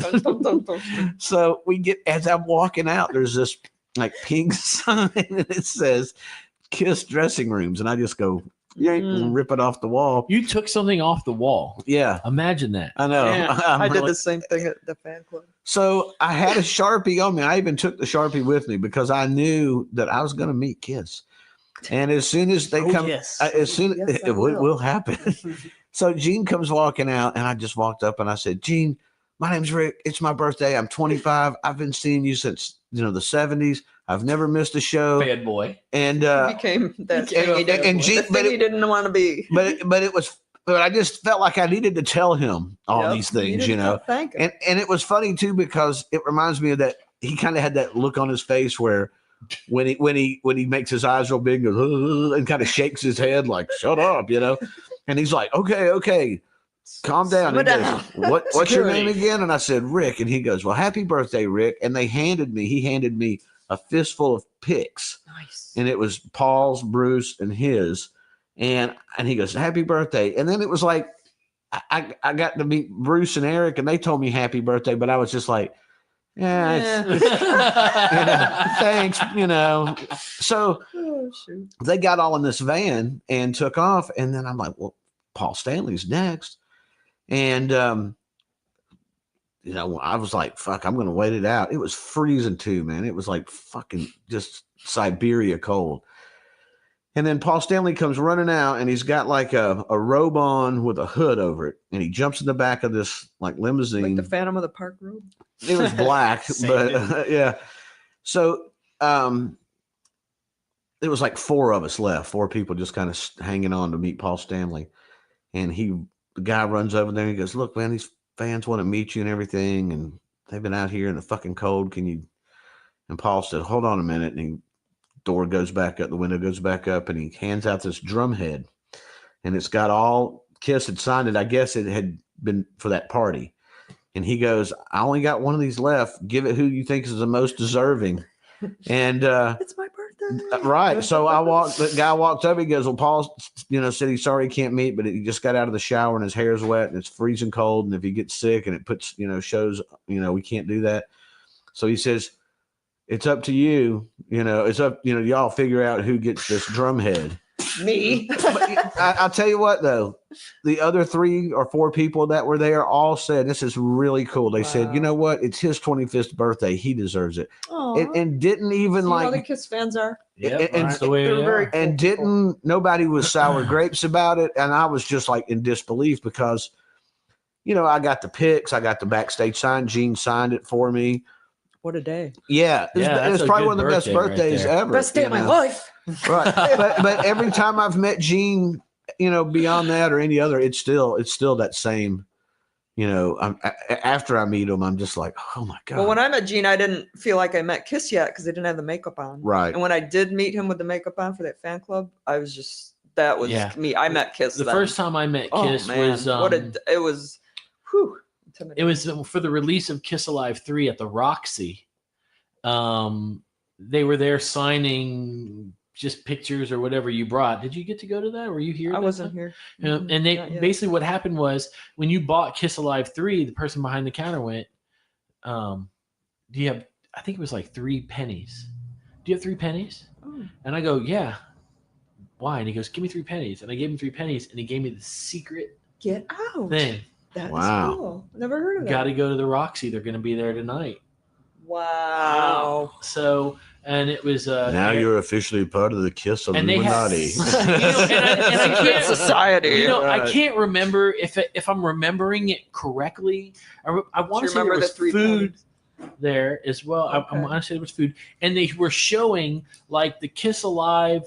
So we get as I'm walking out, there's this like pink sign and it says Kiss dressing rooms, and I just go rip it off the wall. You took something off the wall. Yeah, Imagine that. I know. Yeah. I did the same thing at the fan club. So I had a Sharpie on me. I even took the Sharpie with me because I knew that I was going to meet Kiss. And as soon as they come, as soon Yes, it will happen. So Gene comes walking out, and I just walked up and I said, "Gene, my name's Rick. It's my birthday. I'm 25. I've been seeing you since the 70s. I've never missed a show." Bad boy. And He became that thing he didn't, and Gene, the thing he didn't want to be. but I just felt like I needed to tell him all Yep, these you things, needed to thank him. And it was funny too because it reminds me of that he kind of had that look on his face where when he makes his eyes real big and goes and kind of shakes his head like shut up, and he's like okay, calm down. Simmer He goes, down. What's your name again? And I said Rick, and he goes, well, happy birthday, Rick. And he handed me a fistful of picks. Nice. And it was Paul's, Bruce, and his. And he goes, happy birthday. And then it was like, I got to meet Bruce and Eric, and they told me happy birthday, but I was just like, thanks, So Oh, shoot. they got all in this van and took off. And then I'm like, well, Paul Stanley's next. And, I was like, fuck, I'm going to wait it out. It was freezing too, man. It was like fucking just Siberia cold. And then Paul Stanley comes running out, and he's got like a robe on with a hood over it. And he jumps in the back of this like limousine. Like the Phantom of the Park robe. It was black, but yeah. So it was like four of us left, four people just kind of hanging on to meet Paul Stanley. And the guy runs over there and he goes, look, man, these fans want to meet you and everything. And they've been out here in the fucking cold. And Paul said, hold on a minute. And the window goes back up, and he hands out this drum head. And it's got all Kiss had signed it. I guess it had been for that party. And he goes, I only got one of these left. Give it who you think is the most deserving. And It's my birthday. right. So the guy walked up, he goes, well, Paul, said he's sorry he can't meet, but he just got out of the shower and his hair's wet and it's freezing cold. And if he gets sick and it puts, shows, we can't do that. So he says, it's up to you. It's up, y'all figure out who gets this drum head. Me. I'll tell you what, though, the other 3 or 4 people that were there all said, this is really cool. They said, you know what? It's his 25th birthday. He deserves it. And didn't even See like how the Kiss fans are. That's the way They're they very are. and cool. nobody was sour grapes about it. And I was just like in disbelief because, I got the pics, I got the backstage sign. Gene signed it for me. What a day. Yeah. It that's was a probably good one of the best birthday right birthdays there. ever. Best day of my life. Right. But every time I've met Gene, beyond that or any other, it's still that same, after I meet him, I'm just like, oh my God. Well, when I met Gene, I didn't feel like I met Kiss yet because they didn't have the makeup on. Right. And when I did meet him with the makeup on for that fan club, I was just, that was me. I met Kiss The then. first time I met Kiss was it was, whew. It was for the release of Kiss Alive 3 at the Roxy. They were there signing just pictures or whatever you brought. Did you get to go to that? Were you here? I that wasn't time? here. And they Not yet. basically what happened was when you bought Kiss Alive 3, the person behind the counter went, do you have, I think it was like 3 pennies. Do you have 3 pennies? Oh. And I go, yeah. Why? And he goes, give me 3 pennies. And I gave him 3 pennies and he gave me the secret Get out. thing. That's Wow. cool. Never heard of that. Got to go to the Roxy. They're going to be there tonight. Wow. So, and it was Now you're officially part of the Kiss And they had- Illuminati. and I can't, Society. you know, I Right. can't remember if I'm remembering it correctly. I want to say there remember the was 3 food pennies? there as well. I Okay. want to say there was food, and they were showing like the Kiss Alive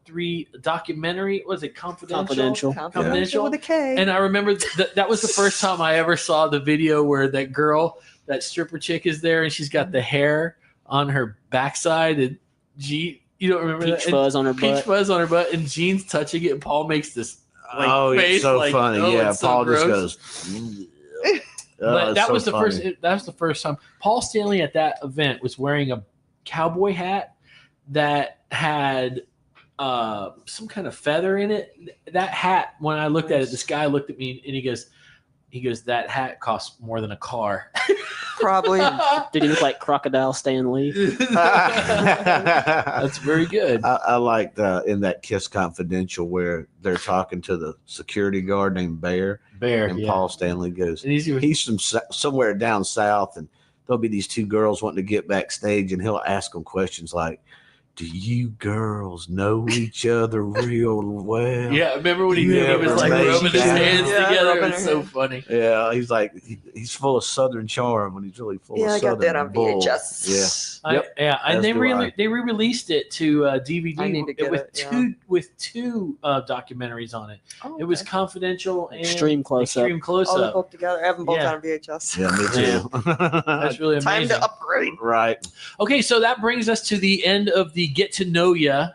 3 documentary. Was it Confidential? Confidential with a K. And I remember that was the first time I ever saw the video where that girl, that stripper chick, is there, and she's got the hair on her backside, and you don't remember Peach that? fuzz on her Peach butt. fuzz on her butt, and Gene's touching it, and Paul makes this like, oh, face, it's so like, funny. oh, Yeah, it's so Paul just gross. goes. But that so was the funny. first. That was the first time Paul Stanley at that event was wearing a cowboy hat that had some kind of feather in it. That hat, when I looked at it, this guy looked at me and he goes, that hat costs more than a car. Probably. Did he look like Crocodile Stan Lee? That's very good. I liked in that Kiss Confidential where they're talking to the security guard named Bear, Bear. and Yeah. Paul Stanley goes, And he's from somewhere down south, and there'll be these 2 girls wanting to get backstage, and he'll ask them questions like, do you girls know each other real well? Yeah, remember when he Yeah, was like amazing. rubbing his hands Yeah, together? rubbing It was her so hands. funny. Yeah, he's like, he's full of Southern charm when he's really full Yeah, of I Southern got that on bull. VHS. Yeah. Yep. And As they do I. re-released it to DVD I need to get with it, yeah. with two documentaries on it. Oh, It was okay. Confidential and Extreme Close-Up. Extreme Close All the Up. both together. I have them both Yeah. on VHS. Yeah, me too. That's really Time amazing. to upgrade. Right. Okay, so that brings us to the end of the Get to Know Ya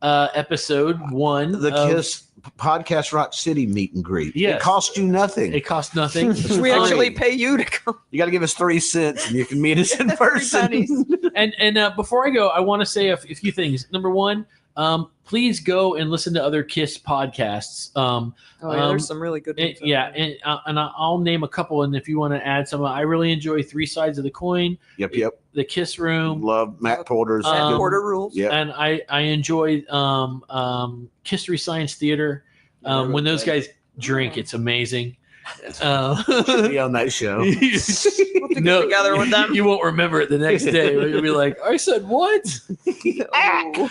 episode 1. The of- Kiss Podcast Rock City meet and greet. Yes. It cost you nothing. It cost nothing. Should we actually pay you to come? You got to give us 3 cents, and you can meet us in person. pennies. And before I go, I want to say a few things. Number one, please go and listen to other Kiss podcasts. Oh, yeah, there's some really good ones. And I'll name a couple. And if you want to add some, I really enjoy 3 Sides of the Coin, Yep. the Kiss Room, Love Matt Porter's. Um, Porter rules. Yep. and I enjoy History Science Theater. When those guys drink, it's amazing. Be on that show. We'll have to get together with them. You won't remember it the next day. You'll be like, I said what? Oh.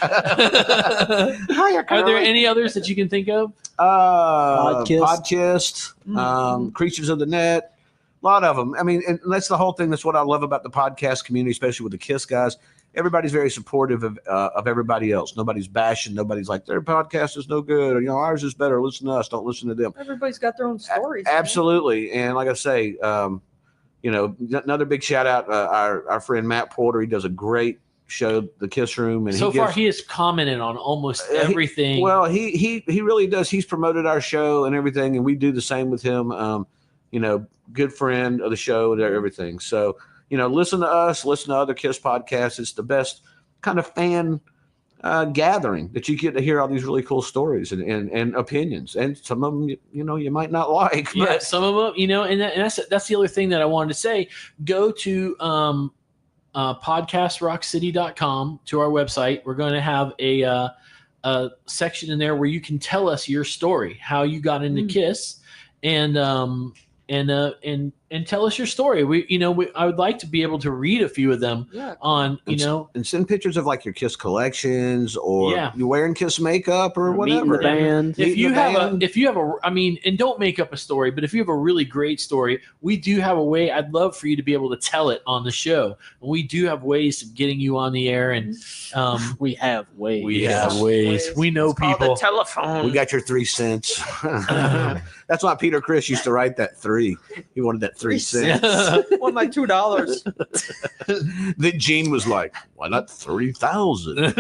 Are there any others that you can think of? Podcast, Mhm. Creatures of the Net, a lot of them. I mean, and that's the whole thing. That's what I love about the podcast community, especially with the Kiss guys. Everybody's very supportive of everybody else. Nobody's bashing. Nobody's like, their podcast is no good, or ours is better. Listen to us. Don't listen to them. Everybody's got their own stories. man. Absolutely. And like I say, another big shout out, our friend Matt Porter. He does a great show, The Kiss Room, and So he far, gives, he has commented on almost He- everything. well, he really does. He's promoted our show and everything, and we do the same with him. Good friend of the show and everything. So, listen to us, listen to other Kiss podcasts. It's the best kind of fan gathering that you get to hear all these really cool stories and opinions. And some of them, you might not like. Yeah, But some of them, and that's the other thing that I wanted to say. Go to podcastrockcity.com, to our website. We're going to have a section in there where you can tell us your story, how you got into Kiss, and tell us your story. I would like to be able to read a few of them Yeah. on, and send pictures of like your Kiss collections, or Yeah. you wearing Kiss makeup or Meeting whatever. the band. if you the band. have a and don't make up a story, but if you have a really great story, we do have a way. I'd love for you to be able to tell it on the show. And we do have ways of getting you on the air, and We have ways. we Yeah. have ways. We know It's called people. a telephone. We got your 3 cents. That's why Peter Chris used to write that 3. He wanted that $0.03. Well, my $2. Then Gene was like, why not 3,000? And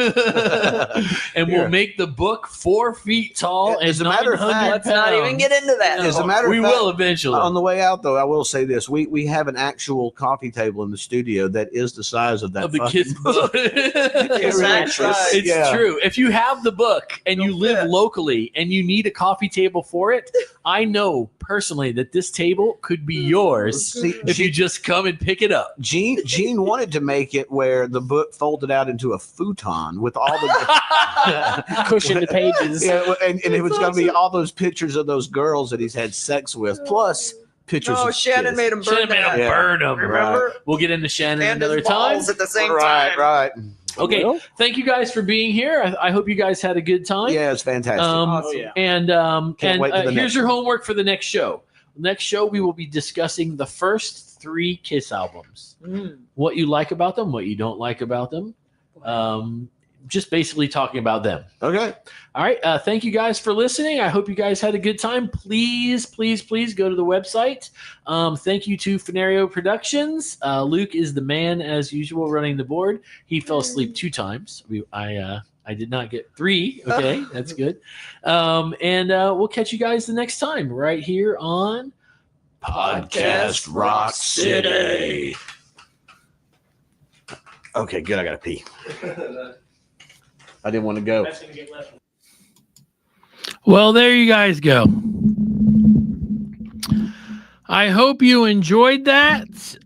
Here. we'll make the book 4 feet tall and As a matter of 900 fact, Let's not even get into that. As a matter of we fact, will eventually. on the way out, though, I will say this: we have an actual coffee table in the studio that is the size of that of the fucking kids' book. Exact size. It's Yeah. true. If you have the book and you Don't live fit. locally and you need a coffee table for it, I know personally that this table could be yours See, if you just come and pick it up. Gene wanted to make it where the book folded out into a futon with all the Cushion the pages. yeah, and it was going to be all those pictures of those girls that he's had sex with, plus pictures. No, of Shannon kids. made him burn Shannon made that. him Yeah. burn them. Remember? We'll get into Shannon And another his time. balls at the same Right, time. right. Okay, Well, thank you guys for being here. I hope you guys had a good time. Yeah, it's fantastic. Awesome. yeah. And Can't wait for the here's next your one. homework for the next show. Next show, we will be discussing the first 3 Kiss albums. What you like about them, what you don't like about them. Just basically talking about them. Okay. All right. Thank you guys for listening. I hope you guys had a good time. Please, please, please go to the website. Thank you to Fenario Productions. Luke is the man, as usual, running the board. He fell asleep 2 times. I did not get 3. Okay, that's good. And we'll catch you guys the next time right here on Podcast Rock City. Okay, good. I got to pee. I didn't want to go. Well, there you guys go. I hope you enjoyed that.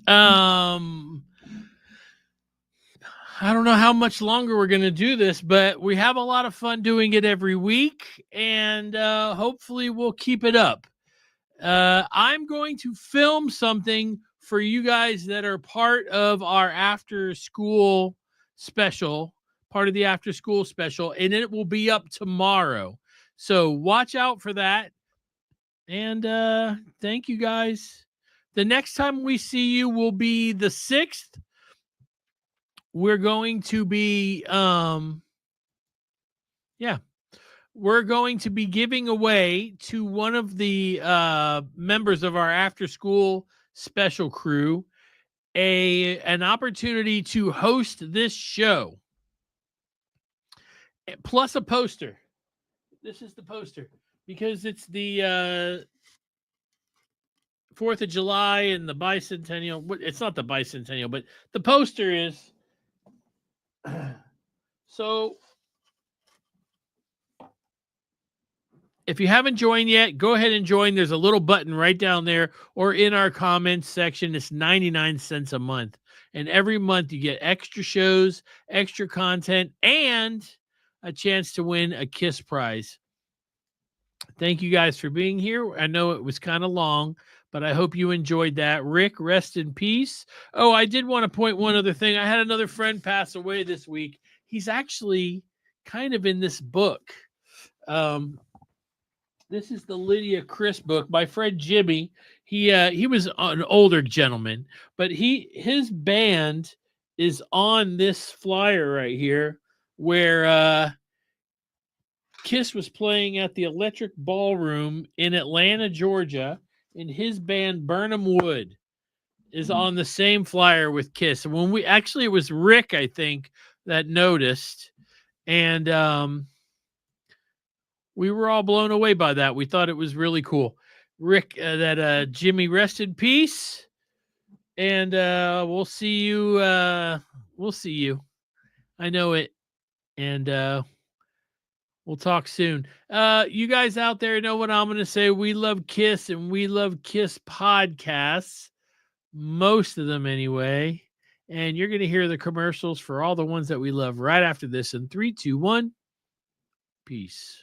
I don't know how much longer we're going to do this, but we have a lot of fun doing it every week, and hopefully we'll keep it up. I'm going to film something for you guys that are part of our after school special, part of the after school special, and it will be up tomorrow. So watch out for that. And thank you guys. The next time we see you will be the 6th. We're going to be we're going to be giving away to one of the members of our after school special crew an opportunity to host this show, plus a poster. This is the poster because it's the 4th of July and the bicentennial. It's not the bicentennial, but the poster is. So if you haven't joined yet, go ahead and join. There's a little button right down there or in our comments section. It's 99 cents a month. And every month you get extra shows, extra content, and a chance to win a KISS prize. Thank you guys for being here. I know it was kind of long, but I hope you enjoyed that. Rick, rest in peace. Oh, I did want to point one other thing. I had another friend pass away this week. He's actually kind of in this book. This is the Lydia Chris book. My friend Jimmy, he was an older gentleman, but his band is on this flyer right here where KISS was playing at the Electric Ballroom in Atlanta, Georgia, and his band Burnham Wood is on the same flyer with KISS. And when it was Rick, I think, that noticed, and we were all blown away by that. We thought it was really cool. Rick, Jimmy, rest in peace. And we'll see you. We'll see you. I know it. And we'll talk soon. You guys out there know what I'm going to say. We love KISS and we love KISS podcasts. Most of them anyway. And you're going to hear the commercials for all the ones that we love right after this in 3, 2, 1. Peace.